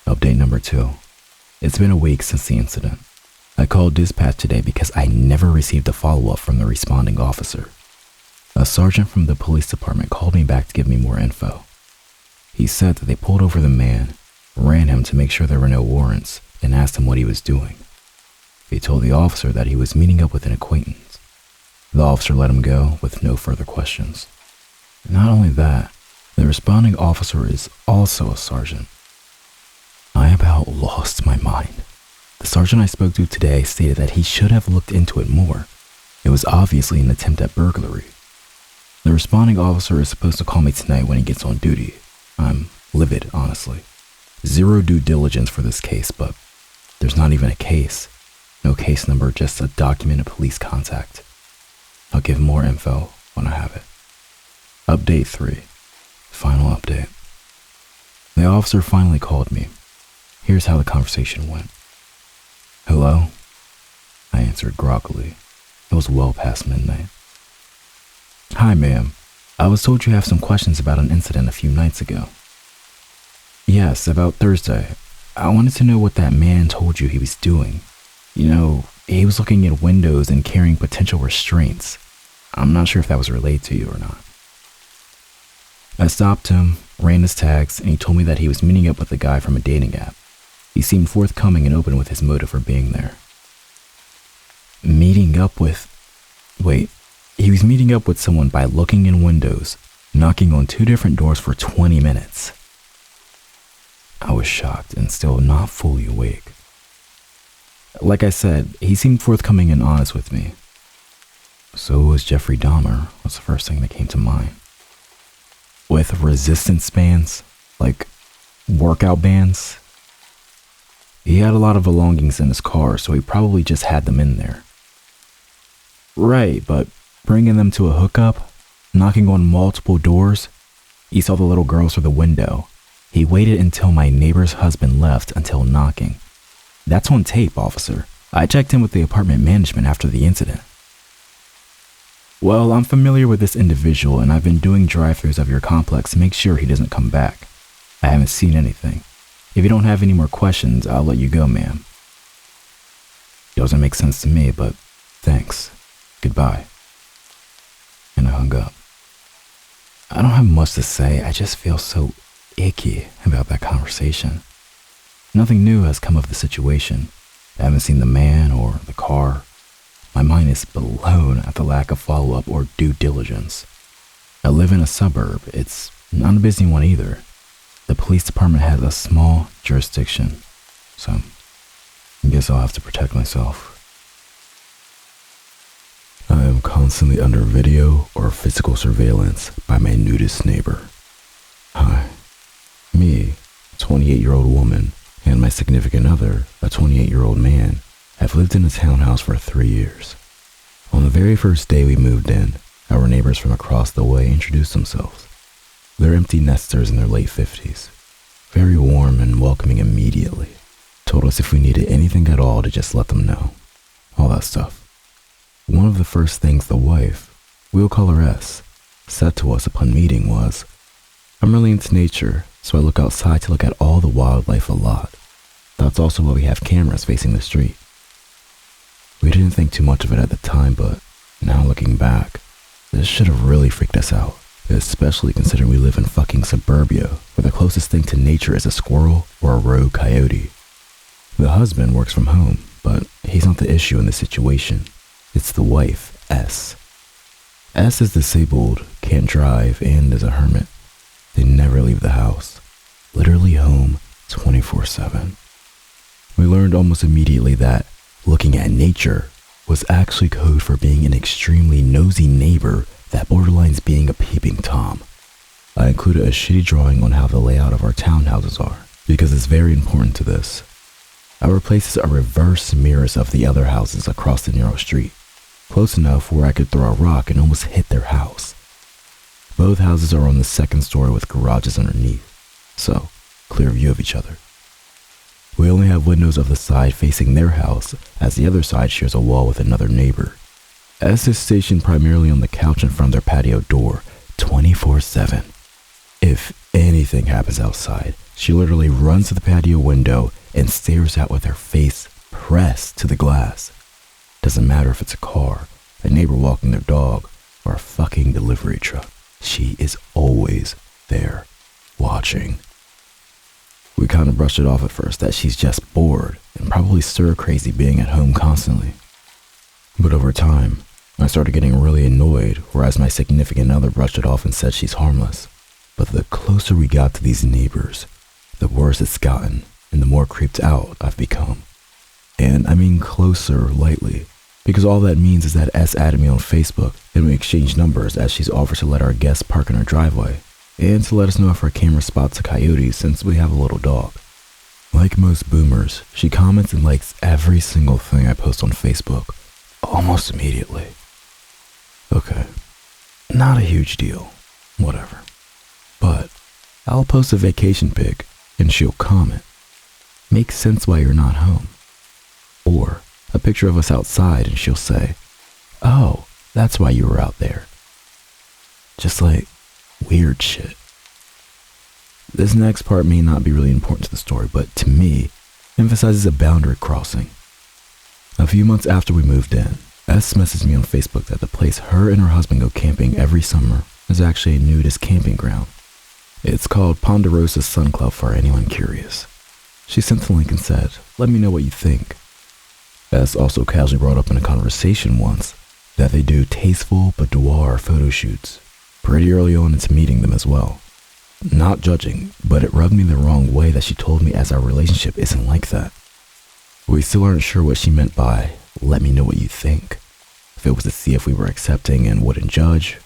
Update number 2. It's been a week since the incident. I called dispatch today because I never received a follow-up from the responding officer. A sergeant from the police department called me back to give me more info. He said that they pulled over the man, ran him to make sure there were no warrants, and asked him what he was doing. He told the officer that he was meeting up with an acquaintance. The officer let him go with no further questions. Not only that, the responding officer is also a sergeant. I about lost my mind. The sergeant I spoke to today stated that he should have looked into it more. It was obviously an attempt at burglary. The responding officer is supposed to call me tonight when he gets on duty. I'm livid, honestly. Zero due diligence for this case, but there's not even a case. No case number, just a documented police contact. I'll give more info when I have it. Update 3. Final update. The officer finally called me. Here's how the conversation went. Hello? I answered groggily. It was well past midnight. Hi, ma'am. I was told you have some questions about an incident a few nights ago. Yes, about Thursday. I wanted to know what that man told you he was doing. You know, he was looking at windows and carrying potential restraints. I'm not sure if that was relayed to you or not. I stopped him, ran his tags, and he told me that he was meeting up with a guy from a dating app. He seemed forthcoming and open with his motive for being there. He was meeting up with someone by looking in windows, knocking on 2 different doors for 20 minutes. I was shocked and still not fully awake. Like I said, he seemed forthcoming and honest with me. So was Jeffrey Dahmer, was the first thing that came to mind. With resistance bands, like workout bands. He had a lot of belongings in his car, so he probably just had them in there. Right, but bringing them to a hookup, knocking on multiple doors. He saw the little girls through the window. He waited until my neighbor's husband left until knocking. That's on tape, officer. I checked in with the apartment management after the incident. Well, I'm familiar with this individual and I've been doing drive-thrus of your complex to make sure he doesn't come back. I haven't seen anything. If you don't have any more questions, I'll let you go, ma'am. Doesn't make sense to me, but thanks. Goodbye. And I hung up. I don't have much to say. I just feel so icky about that conversation. Nothing new has come of the situation. I haven't seen the man or the car. My mind is blown at the lack of follow-up or due diligence. I live in a suburb. It's not a busy one either. The police department has a small jurisdiction, so I guess I'll have to protect myself. I am constantly under video or physical surveillance by my nudist neighbor. Hi. Me, a 28-year-old woman, and my significant other, a 28-year-old man, have lived in a townhouse for 3 years. On the very first day we moved in, our neighbors from across the way introduced themselves. They're empty nesters in their late 50s. Very warm and welcoming immediately. Told us if we needed anything at all to just let them know. All that stuff. One of the first things the wife, we'll call her S, said to us upon meeting was, I'm really into nature, so I look outside to look at all the wildlife a lot. That's also why we have cameras facing the street. We didn't think too much of it at the time, but now looking back, this should have really freaked us out. Especially considering we live in fucking suburbia, where the closest thing to nature is a squirrel or a rogue coyote. The husband works from home, but he's not the issue in this situation. It's the wife, S. S is disabled, can't drive, and is a hermit. They never leave the house. Literally home 24/7. We learned almost immediately that looking at nature was actually code for being an extremely nosy neighbor that borderlines being a peeping Tom. I included a shitty drawing on how the layout of our townhouses are, because it's very important to this. Our places are reverse mirrors of the other houses across the narrow street, close enough where I could throw a rock and almost hit their house. Both houses are on the second story with garages underneath, so clear view of each other. We only have windows of the side facing their house, as the other side shares a wall with another neighbor. S is stationed primarily on the couch in front of their patio door, 24/7. If anything happens outside, she literally runs to the patio window and stares out with her face pressed to the glass. Doesn't matter if it's a car, a neighbor walking their dog, or a fucking delivery truck. She is always there, watching. We kind of brushed it off at first that she's just bored and probably stir crazy being at home constantly. But over time, I started getting really annoyed, whereas my significant other brushed it off and said she's harmless. But the closer we got to these neighbors, the worse it's gotten and the more creeped out I've become. And I mean closer lightly, because all that means is that S added me on Facebook and we exchanged numbers as she's offered to let our guests park in our driveway and to let us know if our camera spots a coyote since we have a little dog. Like most boomers, she comments and likes every single thing I post on Facebook, almost immediately. Okay, not a huge deal, whatever. But I'll post a vacation pic and she'll comment, "Makes sense why you're not home." Or a picture of us outside and she'll say, "Oh, that's why you were out there." Just like weird shit. This next part may not be really important to the story, but to me, emphasizes a boundary crossing. A few months after we moved in, S messaged me on Facebook that the place her and her husband go camping every summer is actually a nudist camping ground. It's called Ponderosa Sun Club for anyone curious. She sent the link and said, "Let me know what you think." S also casually brought up in a conversation once that they do tasteful boudoir photo shoots pretty early on into meeting them as well. Not judging, but it rubbed me the wrong way that she told me as our relationship isn't like that. We still aren't sure what she meant by, "Let me know what you think." If it was to see if we were accepting and wouldn't judge,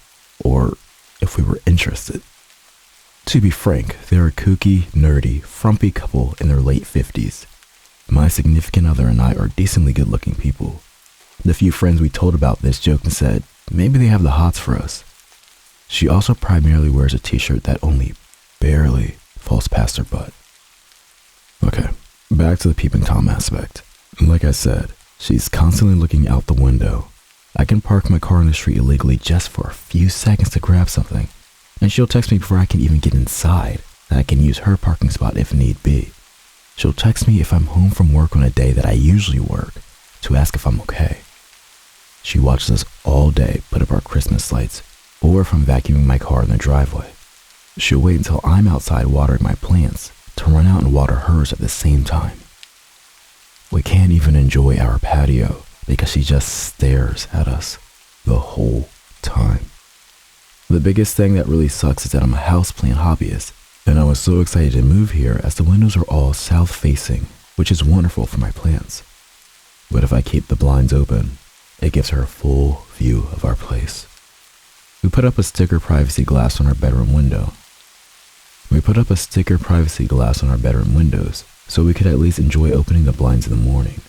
or if we were interested. To be frank, they're a kooky, nerdy, frumpy couple in their late 50s. My significant other and I are decently good-looking people. The few friends we told about this joked and said, maybe they have the hots for us. She also primarily wears a t-shirt that only barely falls past her butt. Okay, back to the peeping Tom aspect. Like I said, she's constantly looking out the window. I can park my car in the street illegally just for a few seconds to grab something, and she'll text me before I can even get inside that I can use her parking spot if need be. She'll text me if I'm home from work on a day that I usually work to ask if I'm okay. She watches us all day put up our Christmas lights, or if I'm vacuuming my car in the driveway. She'll wait until I'm outside watering my plants to run out and water hers at the same time. We can't even enjoy our patio because she just stares at us the whole time. The biggest thing that really sucks is that I'm a houseplant hobbyist, and I was so excited to move here as the windows are all south-facing, which is wonderful for my plants. But if I keep the blinds open, it gives her a full view of our place. We put up a sticker privacy glass on our bedroom windows so we could at least enjoy opening the blinds in the morning.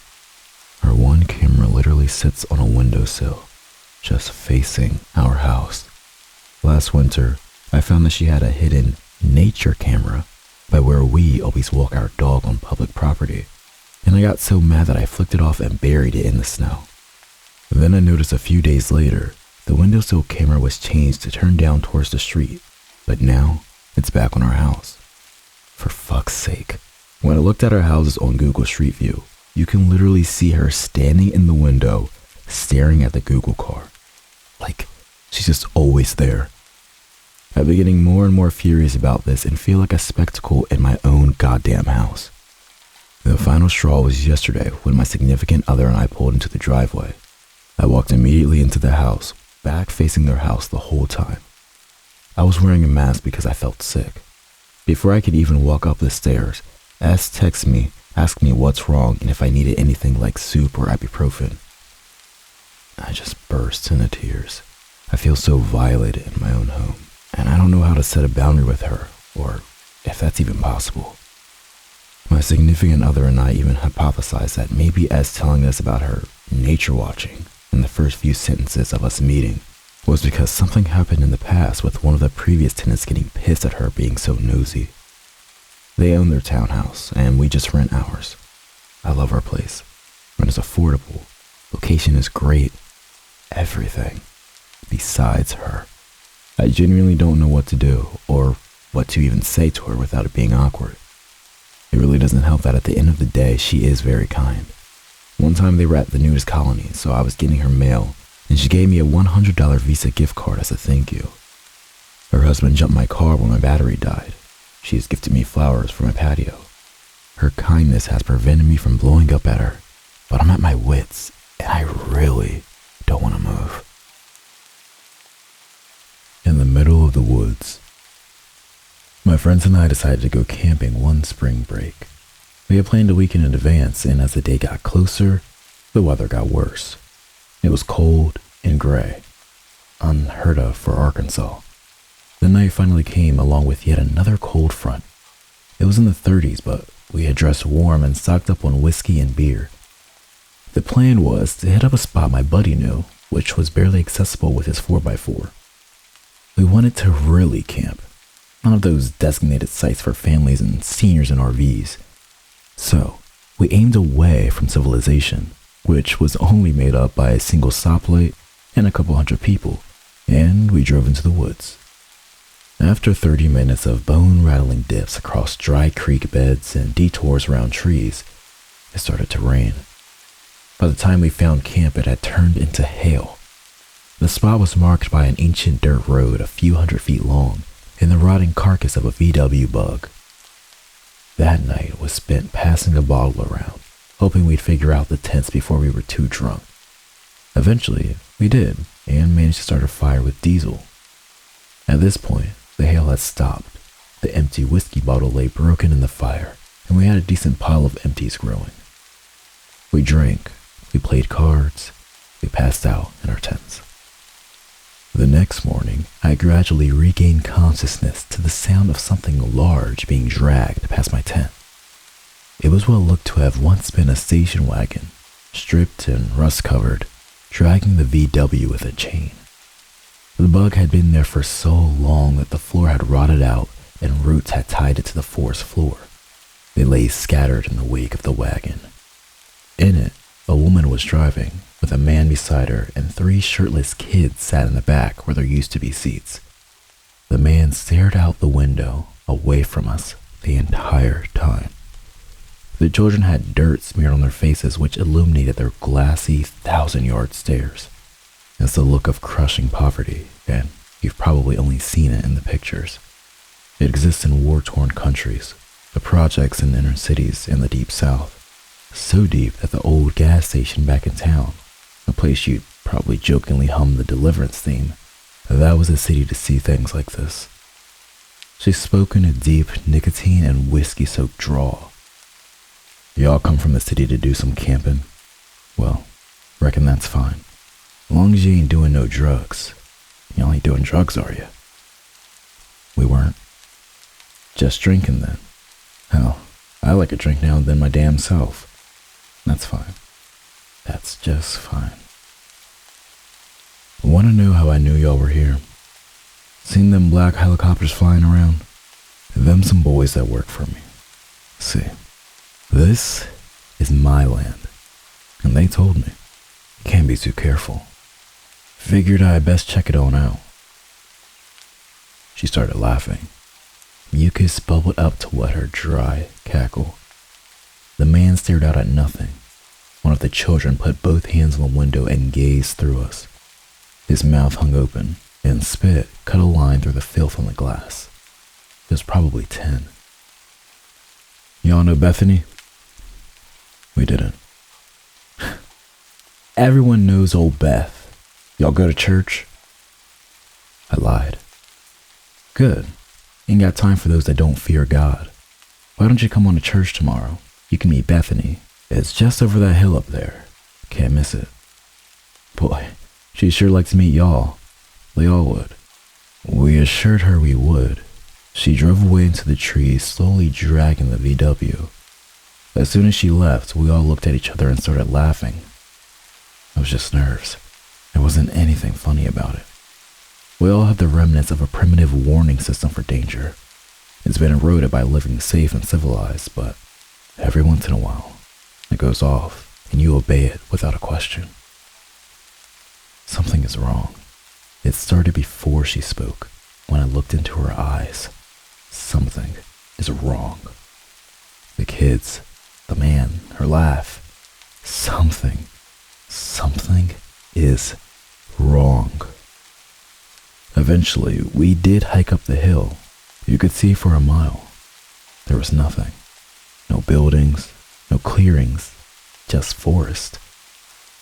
Her one camera literally sits on a windowsill, just facing our house. Last winter, I found that she had a hidden nature camera by where we always walk our dog on public property, and I got so mad that I flicked it off and buried it in the snow. Then I noticed a few days later, the windowsill camera was changed to turn down towards the street, but now it's back on our house. For fuck's sake. When I looked at our houses on Google Street View, you can literally see her standing in the window, staring at the Google car. Like, she's just always there. I've been getting more and more furious about this and feel like a spectacle in my own goddamn house. The final straw was yesterday when my significant other and I pulled into the driveway. I walked immediately into the house, back facing their house the whole time. I was wearing a mask because I felt sick. Before I could even walk up the stairs, S texted me, asked me what's wrong and if I needed anything like soup or ibuprofen. I just burst into tears. I feel so violated in my own home, and I don't know how to set a boundary with her, or if that's even possible. My significant other and I even hypothesized that maybe Ez telling us about her nature watching in the first few sentences of us meeting was because something happened in the past with one of the previous tenants getting pissed at her being so nosy. They own their townhouse, and we just rent ours. I love our place. Rent is affordable. Location is great. Everything. Besides her. I genuinely don't know what to do, or what to even say to her without it being awkward. It really doesn't help that at the end of the day, she is very kind. One time they were at the nudist colony, so I was getting her mail, and she gave me a $100 Visa gift card as a thank you. Her husband jumped my car when my battery died. She has gifted me flowers for my patio. Her kindness has prevented me from blowing up at her, but I'm at my wits, and I really don't want to move. In the middle of the woods, my friends and I decided to go camping one spring break. We had planned a weekend in advance, and as the day got closer, the weather got worse. It was cold and gray, unheard of for Arkansas. The night finally came along with yet another cold front. It was in the 30s, but we had dressed warm and stocked up on whiskey and beer. The plan was to hit up a spot my buddy knew, which was barely accessible with his 4x4. We wanted to really camp, none of those designated sites for families and seniors in RVs. So, we aimed away from civilization, which was only made up by a single stoplight and a couple hundred people, and we drove into the woods. After 30 minutes of bone-rattling dips across dry creek beds and detours around trees, it started to rain. By the time we found camp, it had turned into hail. The spot was marked by an ancient dirt road a few hundred feet long and the rotting carcass of a VW bug. That night was spent passing a bottle around, hoping we'd figure out the tents before we were too drunk. Eventually, we did, and managed to start a fire with diesel. At this point, the hail had stopped. The empty whiskey bottle lay broken in the fire, and we had a decent pile of empties growing. We drank, we played cards, we passed out in our tents. The next morning, I gradually regained consciousness to the sound of something large being dragged past my tent. It was what looked to have once been a station wagon, stripped and rust-covered, dragging the VW with a chain. The bug had been there for so long that the floor had rotted out and roots had tied it to the forest floor. They lay scattered in the wake of the wagon. In it, a woman was driving, with a man beside her, and 3 shirtless kids sat in the back where there used to be seats. The man stared out the window, away from us, the entire time. The children had dirt smeared on their faces, which illuminated their glassy 1,000-yard stares. It's the look of crushing poverty, and you've probably only seen it in the pictures. It exists in war-torn countries, the projects in inner cities in the deep south. So deep that the old gas station back in town, a place you'd probably jokingly hum the Deliverance theme, that was a city to see things like this. She spoke in a deep nicotine and whiskey-soaked drawl. Y'all come from the city to do some camping? Well, reckon that's fine. As long as you ain't doing no drugs. Y'all ain't doing drugs, are you? We weren't. Just drinking then. Hell, I like a drink now and then my damn self. That's fine. That's just fine. Want to know how I knew y'all were here? Seen them black helicopters flying around? Them some boys that work for me. See, this is my land. And they told me, can't be too careful. Figured I'd best check it on out. She started laughing. Mucus bubbled up to wet her dry cackle. The man stared out at nothing. One of the children put both hands on the window and gazed through us. His mouth hung open, and spit cut a line through the filth on the glass. He was probably 10. Y'all know Bethany? We didn't. Everyone knows old Beth. Y'all go to church? I lied. Good. Ain't got time for those that don't fear God. Why don't you come on to church tomorrow? You can meet Bethany. It's just over that hill up there. Can't miss it. Boy, she'd sure like to meet y'all. They all would. We assured her we would. She drove away into the trees, slowly dragging the VW. As soon as she left, we all looked at each other and started laughing. It was just nerves. There wasn't anything funny about it. We all have the remnants of a primitive warning system for danger. It's been eroded by living safe and civilized, but every once in a while, it goes off and you obey it without a question. Something is wrong. It started before she spoke, when I looked into her eyes. Something is wrong. The kids, the man, her laugh. Something is wrong. Eventually, we did hike up the hill. You could see for a mile. There was nothing. No buildings, no clearings, just forest.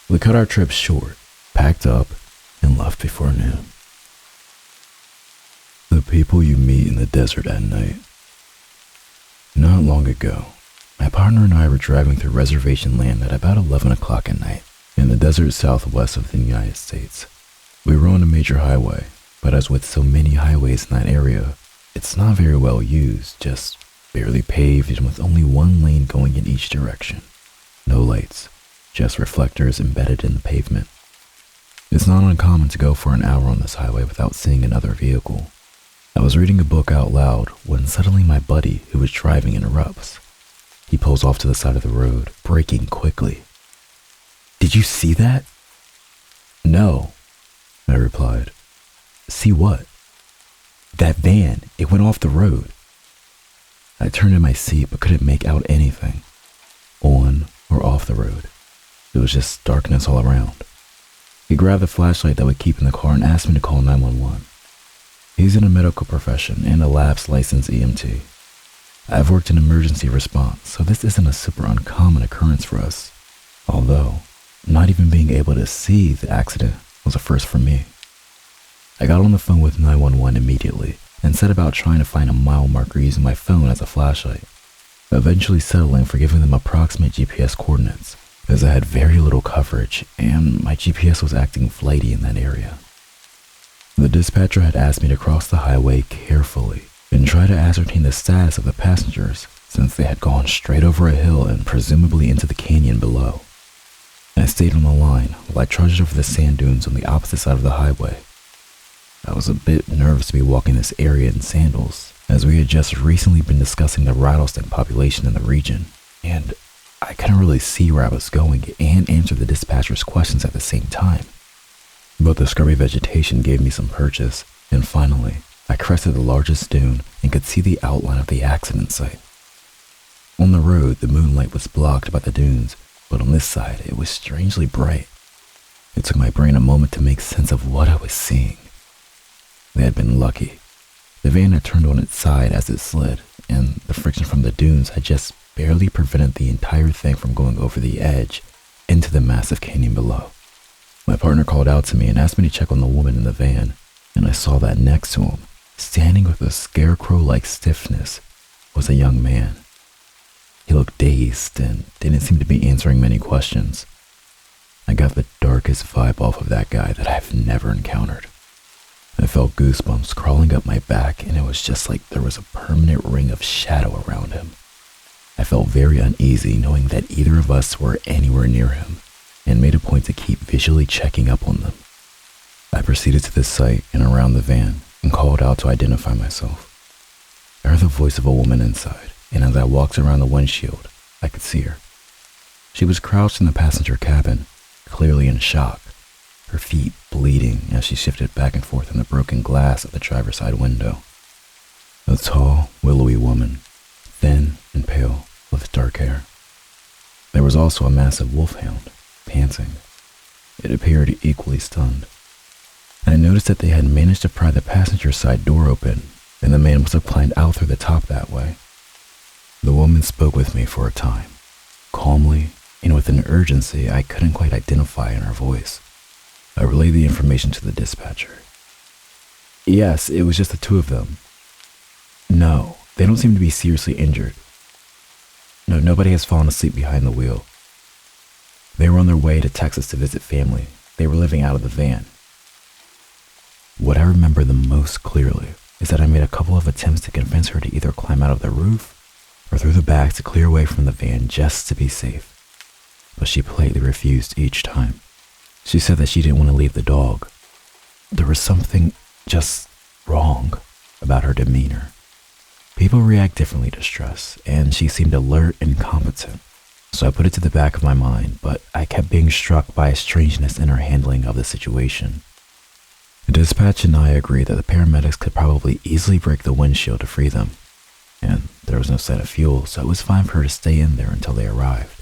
We cut our trip short, packed up, and left before noon. The people you meet in the desert at night. Not long ago, my partner and I were driving through reservation land at about 11 o'clock at night in the desert southwest of the United States. We were on a major highway, but as with so many highways in that area, it's not very well used, just barely paved and with only one lane going in each direction. No lights, just reflectors embedded in the pavement. It's not uncommon to go for an hour on this highway without seeing another vehicle. I was reading a book out loud when suddenly my buddy who was driving interrupts. He pulls off to the side of the road, braking quickly. "Did you see that?" "No," I replied. "See what?" "That van, it went off the road." I turned in my seat but couldn't make out anything, on or off the road. It was just darkness all around. He grabbed the flashlight that we keep in the car and asked me to call 911. He's in a medical profession and a labs licensed EMT. I've worked in emergency response, so this isn't a super uncommon occurrence for us. Although, not even being able to see the accident was a first for me. I got on the phone with 911 immediately and set about trying to find a mile marker using my phone as a flashlight, eventually settling for giving them approximate GPS coordinates, as I had very little coverage and my GPS was acting flighty in that area. The dispatcher had asked me to cross the highway carefully and try to ascertain the status of the passengers since they had gone straight over a hill and presumably into the canyon below. I stayed on the line while I trudged over the sand dunes on the opposite side of the highway. I was a bit nervous to be walking this area in sandals, as we had just recently been discussing the rattlesnake population in the region, and I couldn't really see where I was going and answer the dispatcher's questions at the same time. But the scrubby vegetation gave me some purchase, and finally, I crested the largest dune and could see the outline of the accident site. On the road, the moonlight was blocked by the dunes, but on this side, it was strangely bright. It took my brain a moment to make sense of what I was seeing. They had been lucky. The van had turned on its side as it slid, and the friction from the dunes had just barely prevented the entire thing from going over the edge into the massive canyon below. My partner called out to me and asked me to check on the woman in the van, and I saw that next to him, standing with a scarecrow-like stiffness, was a young man. He looked dazed and didn't seem to be answering many questions. I got the darkest vibe off of that guy that I've never encountered. I felt goosebumps crawling up my back, and it was just like there was a permanent ring of shadow around him. I felt very uneasy knowing that either of us were anywhere near him, and made a point to keep visually checking up on them. I proceeded to the site and around the van and called out to identify myself. I heard the voice of a woman inside, and as I walked around the windshield, I could see her. She was crouched in the passenger cabin, clearly in shock, her feet bleeding as she shifted back and forth in the broken glass of the driver's side window. A tall, willowy woman, thin and pale, with dark hair. There was also a massive wolfhound, panting. It appeared equally stunned. I noticed that they had managed to pry the passenger side door open, and the man must have climbed out through the top that way. The woman spoke with me for a time, calmly and with an urgency I couldn't quite identify in her voice. I relayed the information to the dispatcher. "Yes, it was just the two of them. No, they don't seem to be seriously injured. No, nobody has fallen asleep behind the wheel. They were on their way to Texas to visit family. They were living out of the van." What I remember the most clearly is that I made a couple of attempts to convince her to either climb out of the roof or through the back to clear away from the van just to be safe. But she politely refused each time. She said that she didn't want to leave the dog. There was something just wrong about her demeanor. People react differently to stress, and she seemed alert and competent. So I put it to the back of my mind, but I kept being struck by a strangeness in her handling of the situation. The dispatch and I agreed that the paramedics could probably easily break the windshield to free them, and there was no sign of fuel, so it was fine for her to stay in there until they arrived.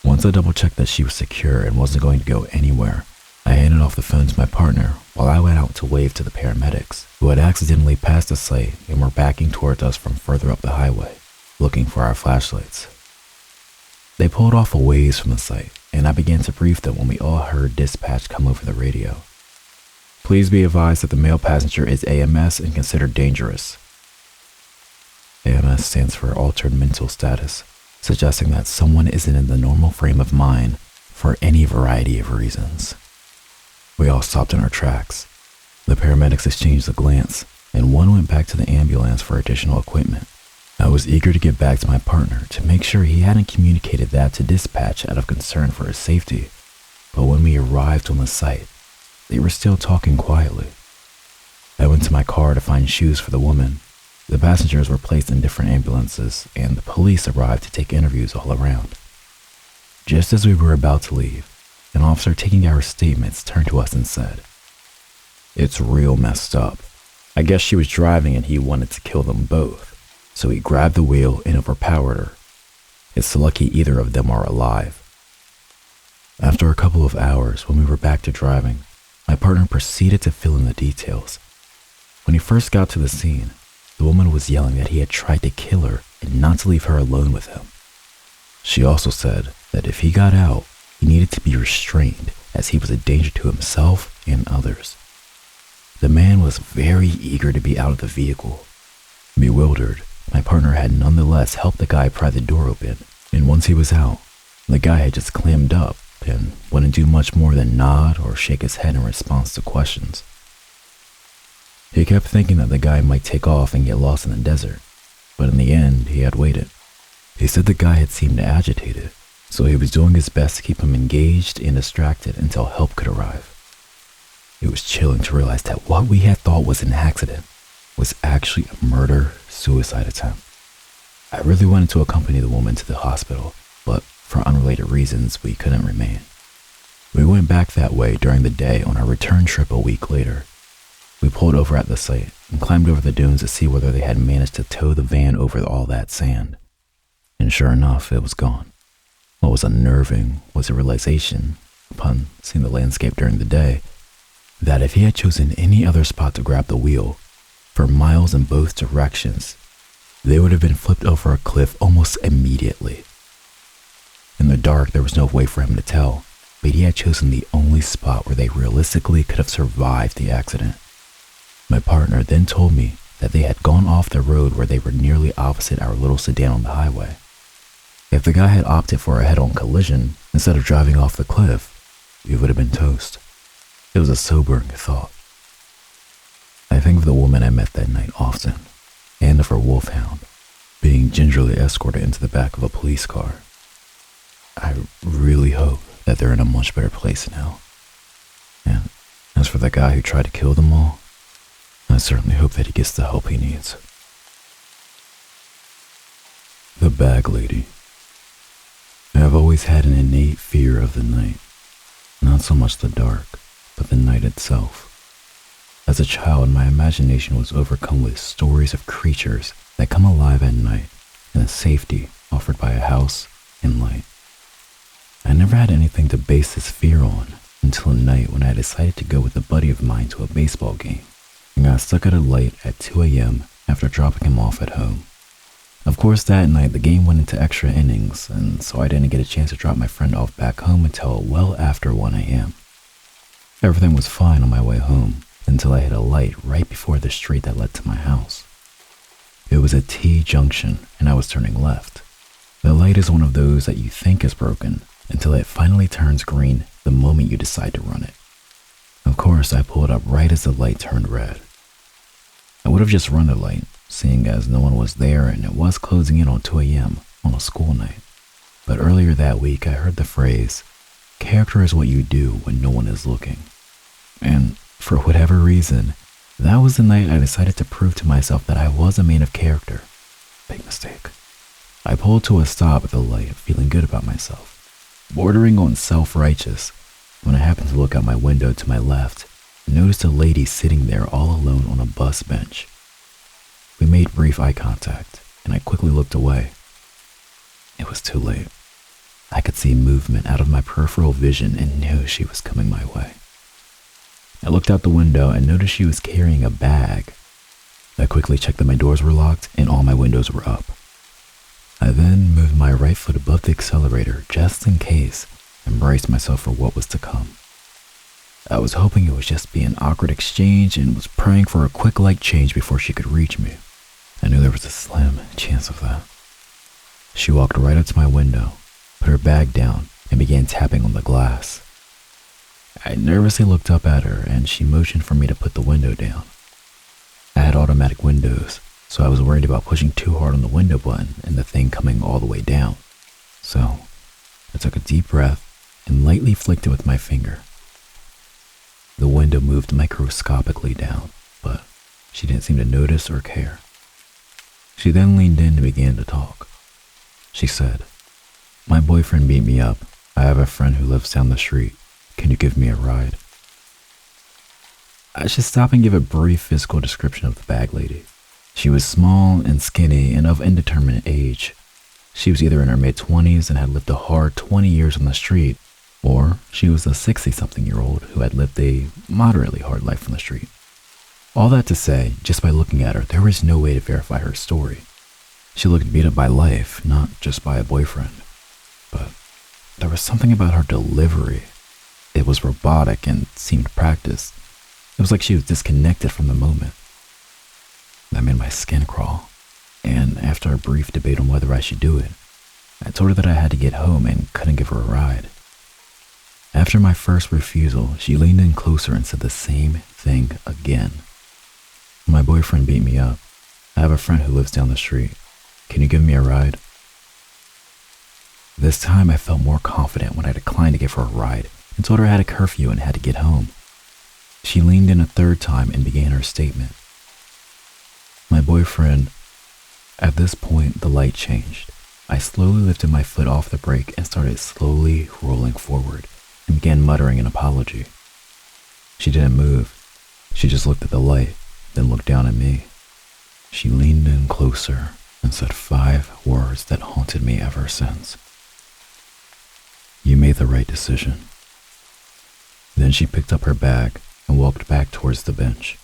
Once I double-checked that she was secure and wasn't going to go anywhere, I handed off the phone to my partner while I went out to wave to the paramedics, who had accidentally passed the site and were backing towards us from further up the highway, looking for our flashlights. They pulled off a ways from the site, and I began to brief them when we all heard dispatch come over the radio. Please be advised that the male passenger is AMS and considered dangerous. AMS stands for altered mental status, suggesting that someone isn't in the normal frame of mind for any variety of reasons. We all stopped in our tracks. The paramedics exchanged a glance, and one went back to the ambulance for additional equipment. I was eager to get back to my partner to make sure he hadn't communicated that to dispatch out of concern for his safety, but when we arrived on the site, they were still talking quietly. I went to my car to find shoes for the woman. The passengers were placed in different ambulances, and the police arrived to take interviews all around. Just as we were about to leave, an officer taking our statements turned to us and said, "It's real messed up. I guess she was driving and he wanted to kill them both, so he grabbed the wheel and overpowered her. It's lucky either of them are alive." After a couple of hours, when we were back to driving, my partner proceeded to fill in the details. When he first got to the scene, the woman was yelling that he had tried to kill her and not to leave her alone with him. She also said that if he got out, he needed to be restrained as he was a danger to himself and others. The man was very eager to be out of the vehicle. Bewildered, my partner had nonetheless helped the guy pry the door open, and once he was out, the guy had just clammed up and wouldn't do much more than nod or shake his head in response to questions. He kept thinking that the guy might take off and get lost in the desert, but in the end, he had waited. He said the guy had seemed agitated, so he was doing his best to keep him engaged and distracted until help could arrive. It was chilling to realize that what we had thought was an accident was actually a murder-suicide attempt. I really wanted to accompany the woman to the hospital, but for unrelated reasons, we couldn't remain. We went back that way during the day on our return trip a week later. We pulled over at the site and climbed over the dunes to see whether they had managed to tow the van over all that sand. And sure enough, it was gone. What was unnerving was the realization, upon seeing the landscape during the day, that if he had chosen any other spot to grab the wheel, for miles in both directions, they would have been flipped over a cliff almost immediately. In the dark, there was no way for him to tell, but he had chosen the only spot where they realistically could have survived the accident. My partner then told me that they had gone off the road where they were nearly opposite our little sedan on the highway. If the guy had opted for a head-on collision instead of driving off the cliff, we would have been toast. It was a sobering thought. I think of the woman I met that night often, and of her wolfhound, being gingerly escorted into the back of a police car. I really hope that they're in a much better place now. And as for the guy who tried to kill them all, I certainly hope that he gets the help he needs. The Bag Lady. I have always had an innate fear of the night. Not so much the dark, but the night itself. As a child, my imagination was overcome with stories of creatures that come alive at night and the safety offered by a house and light. I never had anything to base this fear on until a night when I decided to go with a buddy of mine to a baseball game and got stuck at a light at 2 a.m. after dropping him off at home. Of course, that night the game went into extra innings, and so I didn't get a chance to drop my friend off back home until well after 1 a.m. Everything was fine on my way home until I hit a light right before the street that led to my house. It was a T-junction, and I was turning left. The light is one of those that you think is broken until it finally turns green the moment you decide to run it. Of course, I pulled up right as the light turned red. I would have just run the light, seeing as no one was there and it was closing in on 2 a.m. on a school night. But earlier that week, I heard the phrase, "Character is what you do when no one is looking." And for whatever reason, that was the night I decided to prove to myself that I was a man of character. Big mistake. I pulled to a stop at the light, feeling good about myself, bordering on self-righteous, when I happened to look out my window to my left and noticed a lady sitting there all alone on a bus bench. We made brief eye contact, and I quickly looked away. It was too late. I could see movement out of my peripheral vision and knew she was coming my way. I looked out the window and noticed she was carrying a bag. I quickly checked that my doors were locked and all my windows were up. I then moved my right foot above the accelerator just in case and braced myself for what was to come. I was hoping it would just be an awkward exchange and was praying for a quick light change before she could reach me. I knew there was a slim chance of that. She walked right up to my window, put her bag down, and began tapping on the glass. I nervously looked up at her and she motioned for me to put the window down. I had automatic windows, so I was worried about pushing too hard on the window button and the thing coming all the way down. So I took a deep breath and lightly flicked it with my finger. The window moved microscopically down, but she didn't seem to notice or care. She then leaned in and began to talk. She said, "My boyfriend beat me up. I have a friend who lives down the street. Can you give me a ride?" I should stop and give a brief physical description of the bag lady. She was small and skinny and of indeterminate age. She was either in her mid-20s and had lived a hard 20 years on the street, or she was a 60-something-year-old who had lived a moderately hard life on the street. All that to say, just by looking at her, there was no way to verify her story. She looked beat up by life, not just by a boyfriend. But there was something about her delivery. It was robotic and seemed practiced. It was like she was disconnected from the moment. That made my skin crawl, and after a brief debate on whether I should do it, I told her that I had to get home and couldn't give her a ride. After my first refusal, she leaned in closer and said the same thing again. "My boyfriend beat me up. I have a friend who lives down the street. Can you give me a ride?" This time I felt more confident when I declined to give her a ride and told her I had a curfew and had to get home. She leaned in a third time and began her statement. "My boyfriend..." At this point, the light changed. I slowly lifted my foot off the brake and started slowly rolling forward and began muttering an apology. She didn't move. She just looked at the light, then looked down at me. She leaned in closer and said 5 words that haunted me ever since. "You made the right decision." Then she picked up her bag and walked back towards the bench.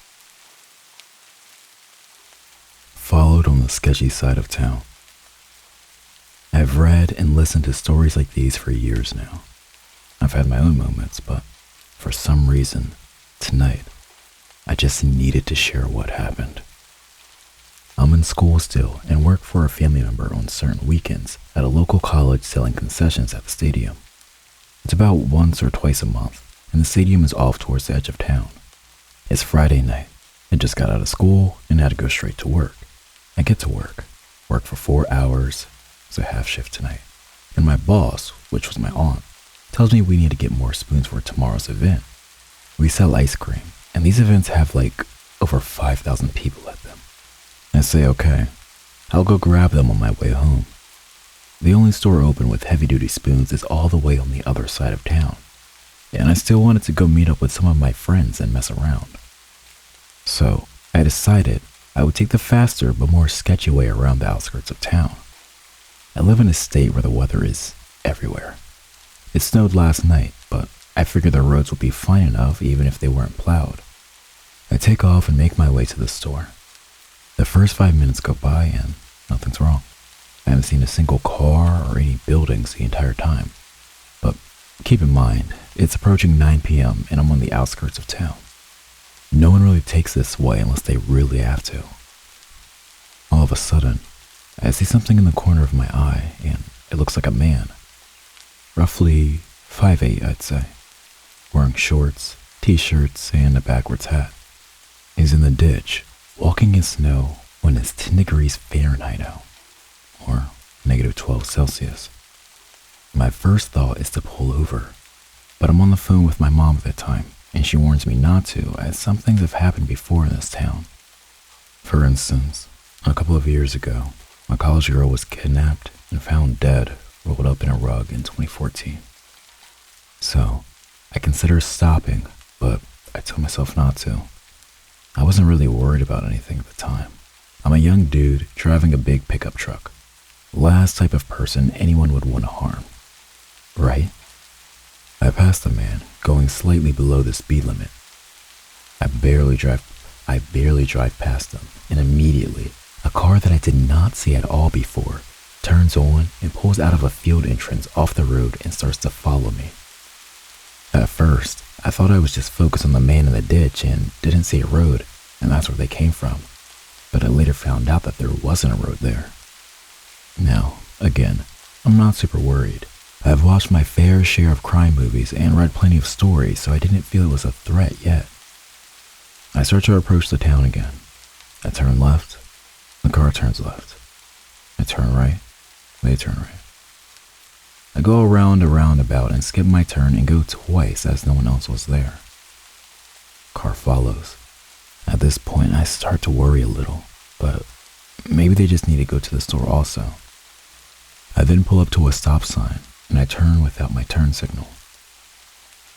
Followed on the sketchy side of town. I've read and listened to stories like these for years now. I've had my own moments, but for some reason, tonight, I just needed to share what happened. I'm in school still and work for a family member on certain weekends at a local college selling concessions at the stadium. It's about once or twice a month, and the stadium is off towards the edge of town. It's Friday night. I just got out of school and had to go straight to work. I get to work for 4 hours, it's a half shift tonight, and my boss, which was my aunt, tells me we need to get more spoons for tomorrow's event. We sell ice cream, and these events have like over 5,000 people at them. I say okay, I'll go grab them on my way home. The only store open with heavy-duty spoons is all the way on the other side of town, and I still wanted to go meet up with some of my friends and mess around. So I decided I would take the faster but more sketchy way around the outskirts of town. I live in a state where the weather is everywhere. It snowed last night, but I figured the roads would be fine enough even if they weren't plowed. I take off and make my way to the store. The first 5 minutes go by and nothing's wrong. I haven't seen a single car or any buildings the entire time. But keep in mind, it's approaching 9 p.m. and I'm on the outskirts of town. No one really takes this way unless they really have to. All of a sudden, I see something in the corner of my eye, and it looks like a man. Roughly 5'8", I'd say. Wearing shorts, t-shirts, and a backwards hat. He's in the ditch, walking in snow when it's 10 degrees Fahrenheit out, or -12 Celsius. My first thought is to pull over, but I'm on the phone with my mom at the time, and she warns me not to, as some things have happened before in this town. For instance, a couple of years ago, a college girl was kidnapped and found dead, rolled up in a rug in 2014. So, I considered stopping, but I told myself not to. I wasn't really worried about anything at the time. I'm a young dude driving a big pickup truck. Last type of person anyone would want to harm. Right? I passed a man going slightly below the speed limit. I barely drive past him, and immediately, a car that I did not see at all before turns on and pulls out of a field entrance off the road and starts to follow me. At first, I thought I was just focused on the man in the ditch and didn't see a road, and that's where they came from. But I later found out that there wasn't a road there. Now, again, I'm not super worried. I've watched my fair share of crime movies and read plenty of stories, so I didn't feel it was a threat yet. I start to approach the town again. I turn left, the car turns left. I turn right, they turn right. I go around a roundabout and skip my turn and go twice as no one else was there. Car follows. At this point, I start to worry a little, but maybe they just need to go to the store also. I then pull up to a stop sign and I turn without my turn signal.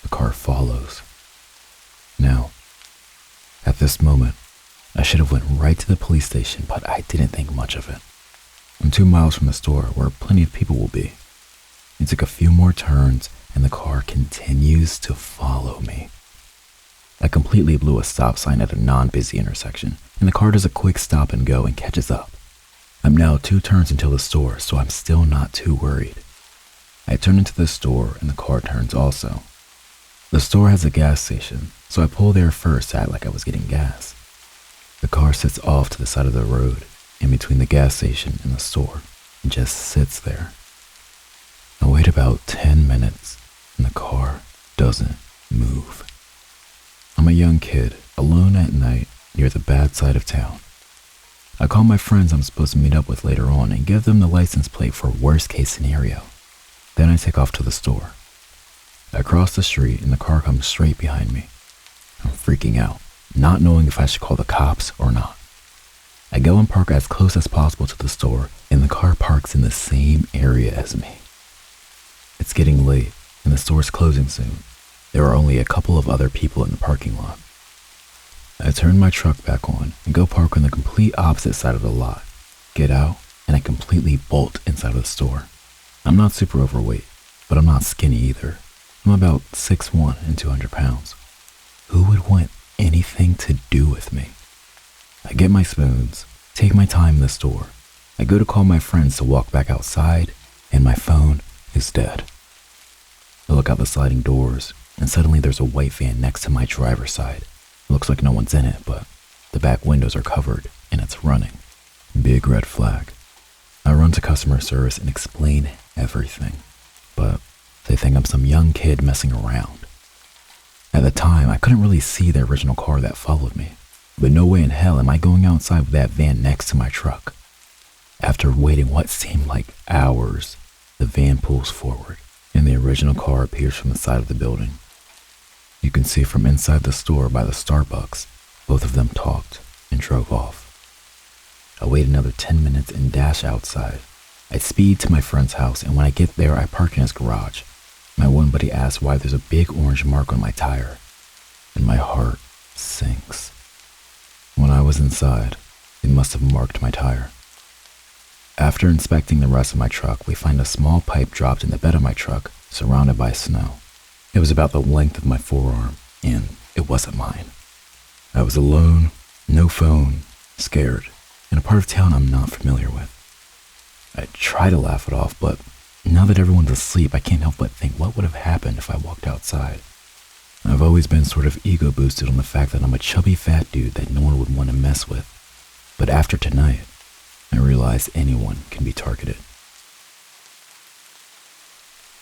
The car follows. Now, at this moment, I should have went right to the police station, but I didn't think much of it. I'm 2 miles from the store where plenty of people will be. It took a few more turns and the car continues to follow me. I completely blew a stop sign at a non-busy intersection, and the car does a quick stop and go and catches up. I'm now 2 turns until the store, so I'm still not too worried. I turn into the store and the car turns also. The store has a gas station, so I pull there first to act like I was getting gas. The car sits off to the side of the road, in between the gas station and the store, and just sits there. I wait about 10 minutes, and the car doesn't move. I'm a young kid, alone at night, near the bad side of town. I call my friends I'm supposed to meet up with later on and give them the license plate for worst case scenario. Then I take off to the store. I cross the street and the car comes straight behind me. I'm freaking out, not knowing if I should call the cops or not. I go and park as close as possible to the store, and the car parks in the same area as me. It's getting late, and the store's closing soon. There are only a couple of other people in the parking lot. I turn my truck back on and go park on the complete opposite side of the lot, get out, and I completely bolt inside of the store. I'm not super overweight, but I'm not skinny either. I'm about 6'1" and 200 pounds. Who would want anything to do with me? I get my spoons, take my time in the store. I go to call my friends to walk back outside, and my phone is dead. I look out the sliding doors, and suddenly there's a white van next to my driver's side. It looks like no one's in it, but the back windows are covered, and it's running. Big red flag. I run to customer service and explain everything, but they think I'm some young kid messing around. At the time, I couldn't really see the original car that followed me, but no way in hell am I going outside with that van next to my truck. After waiting what seemed like hours, the van pulls forward, and the original car appears from the side of the building. You can see from inside the store by the Starbucks, both of them talked and drove off. I wait another 10 minutes and dash outside. I speed to my friend's house, and when I get there, I park in his garage. My one buddy asks why there's a big orange mark on my tire, and my heart sinks. When I was inside, they must have marked my tire. After inspecting the rest of my truck, we find a small pipe dropped in the bed of my truck, surrounded by snow. It was about the length of my forearm, and it wasn't mine. I was alone, no phone, scared, in a part of town I'm not familiar with. I try to laugh it off, but now that everyone's asleep, I can't help but think what would have happened if I walked outside. I've always been sort of ego boosted on the fact that I'm a chubby fat dude that no one would want to mess with. But after tonight, I realize anyone can be targeted.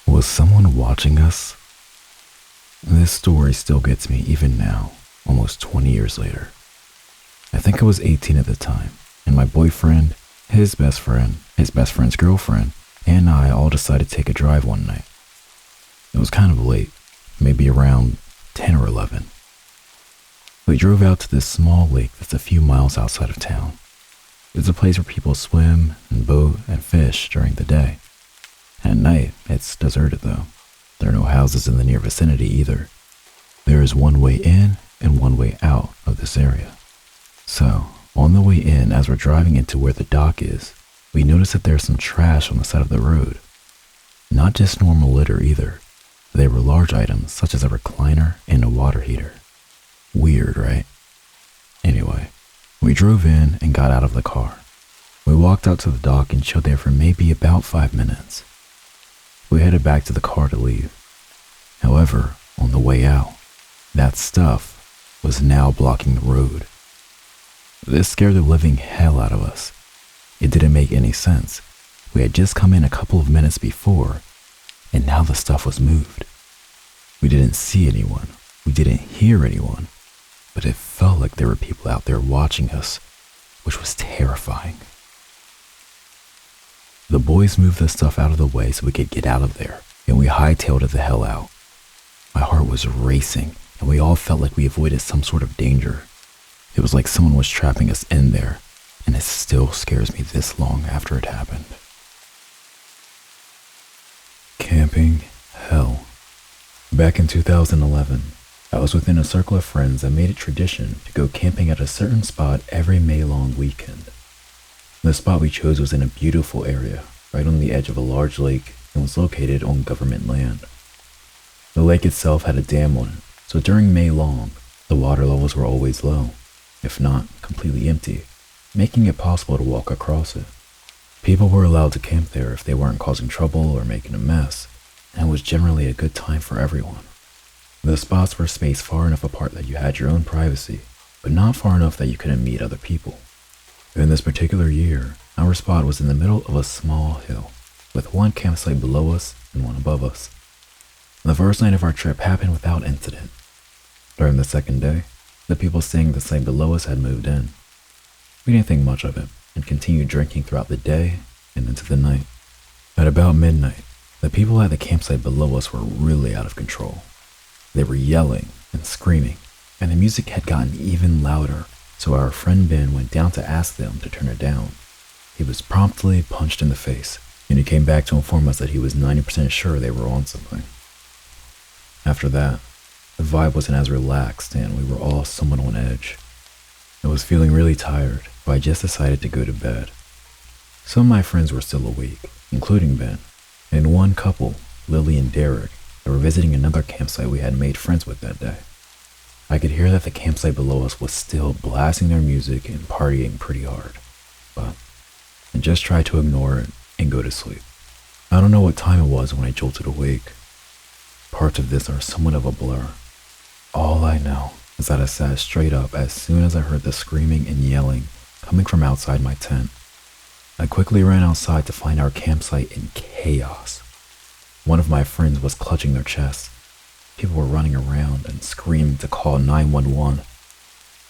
Was someone watching us? This story still gets me even now, almost 20 years later. I think I was 18 at the time, and my boyfriend, his best friend, his best friend's girlfriend, and I all decided to take a drive one night. It was kind of late, maybe around 10 or 11. We drove out to this small lake that's a few miles outside of town. It's a place where people swim and boat and fish during the day. At night, it's deserted though. There are no houses in the near vicinity either. There is one way in and one way out of this area. So, on the way in, as we're driving into where the dock is, we notice that there's some trash on the side of the road. Not just normal litter either. They were large items such as a recliner and a water heater. Weird, right? Anyway, we drove in and got out of the car. We walked out to the dock and chilled there for maybe about 5 minutes. We headed back to the car to leave. However, on the way out, that stuff was now blocking the road. This scared the living hell out of us. It didn't make any sense. We had just come in a couple of minutes before, and now the stuff was moved. We didn't see anyone. We didn't hear anyone. But it felt like there were people out there watching us, which was terrifying. The boys moved the stuff out of the way so we could get out of there, and we hightailed it the hell out. My heart was racing, and we all felt like we avoided some sort of danger. It was like someone was trapping us in there, and it still scares me this long after it happened. Camping hell. Back in 2011, I was within a circle of friends that made it tradition to go camping at a certain spot every May-long weekend. The spot we chose was in a beautiful area, right on the edge of a large lake, and was located on government land. The lake itself had a dam on it, so during May-long, the water levels were always low, if not completely empty, making it possible to walk across it. People were allowed to camp there if they weren't causing trouble or making a mess, and it was generally a good time for everyone. The spots were spaced far enough apart that you had your own privacy, but not far enough that you couldn't meet other people. In this particular year, our spot was in the middle of a small hill, with one campsite below us and one above us. The first night of our trip happened without incident. During the second day, the people staying the site below us had moved in. We didn't think much of it, and continued drinking throughout the day and into the night. At about midnight, the people at the campsite below us were really out of control. They were yelling and screaming, and the music had gotten even louder, so our friend Ben went down to ask them to turn it down. He was promptly punched in the face, and he came back to inform us that he was 90% sure they were on something. After that, the vibe wasn't as relaxed, and we were all somewhat on edge. I was feeling really tired, but I just decided to go to bed. Some of my friends were still awake, including Ben, and one couple, Lily and Derek, that were visiting another campsite we had made friends with that day. I could hear that the campsite below us was still blasting their music and partying pretty hard, but I just tried to ignore it and go to sleep. I don't know what time it was when I jolted awake. Parts of this are somewhat of a blur. All I know is that I sat straight up as soon as I heard the screaming and yelling coming from outside my tent. I quickly ran outside to find our campsite in chaos. One of my friends was clutching their chests. People were running around and screaming to call 911.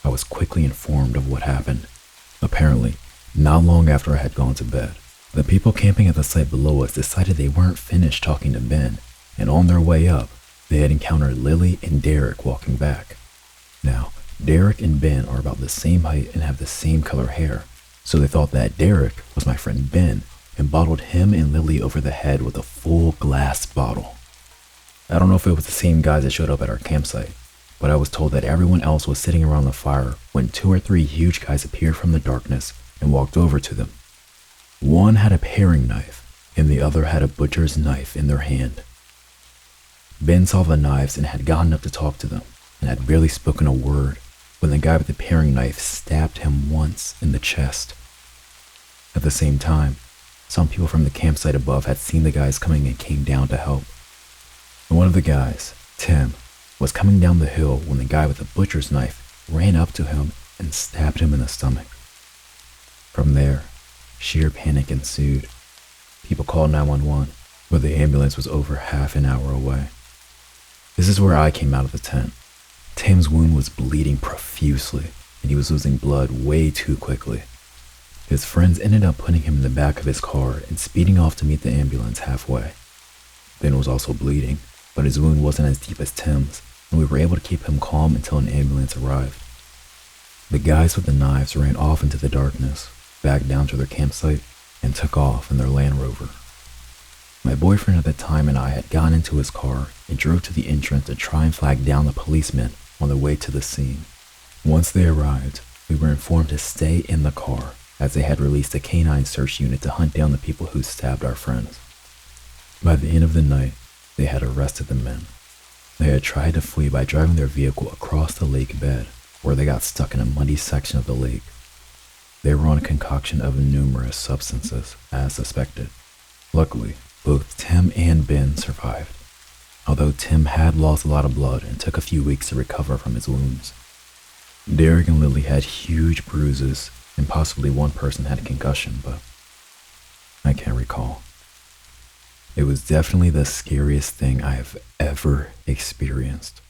I was quickly informed of what happened. Apparently, not long after I had gone to bed, the people camping at the site below us decided they weren't finished talking to Ben, and on their way up, they had encountered Lily and Derek walking back. Now, Derek and Ben are about the same height and have the same color hair, so they thought that Derek was my friend Ben and bottled him and Lily over the head with a full glass bottle. I don't know if it was the same guys that showed up at our campsite, but I was told that everyone else was sitting around the fire when 2 or 3 huge guys appeared from the darkness and walked over to them. One had a paring knife, and the other had a butcher's knife in their hand. Ben saw the knives and had gotten up to talk to them, and had barely spoken a word when the guy with the paring knife stabbed him once in the chest. At the same time, some people from the campsite above had seen the guys coming and came down to help. One of the guys, Tim, was coming down the hill when the guy with the butcher's knife ran up to him and stabbed him in the stomach. From there, sheer panic ensued. People called 911, but the ambulance was over half an hour away. This is where I came out of the tent. Tim's wound was bleeding profusely, and he was losing blood way too quickly. His friends ended up putting him in the back of his car and speeding off to meet the ambulance halfway. Ben was also bleeding, but his wound wasn't as deep as Tim's, and we were able to keep him calm until an ambulance arrived. The guys with the knives ran off into the darkness, back down to their campsite, and took off in their Land Rover. My boyfriend at the time and I had gotten into his car and drove to the entrance to try and flag down the policemen on the way to the scene. Once they arrived, we were informed to stay in the car as they had released a canine search unit to hunt down the people who stabbed our friends. By the end of the night, they had arrested the men. They had tried to flee by driving their vehicle across the lake bed, where they got stuck in a muddy section of the lake. They were on a concoction of numerous substances, as suspected. Luckily, both Tim and Ben survived, although Tim had lost a lot of blood and took a few weeks to recover from his wounds. Derek and Lily had huge bruises, and possibly one person had a concussion, but I can't recall. It was definitely the scariest thing I have ever experienced.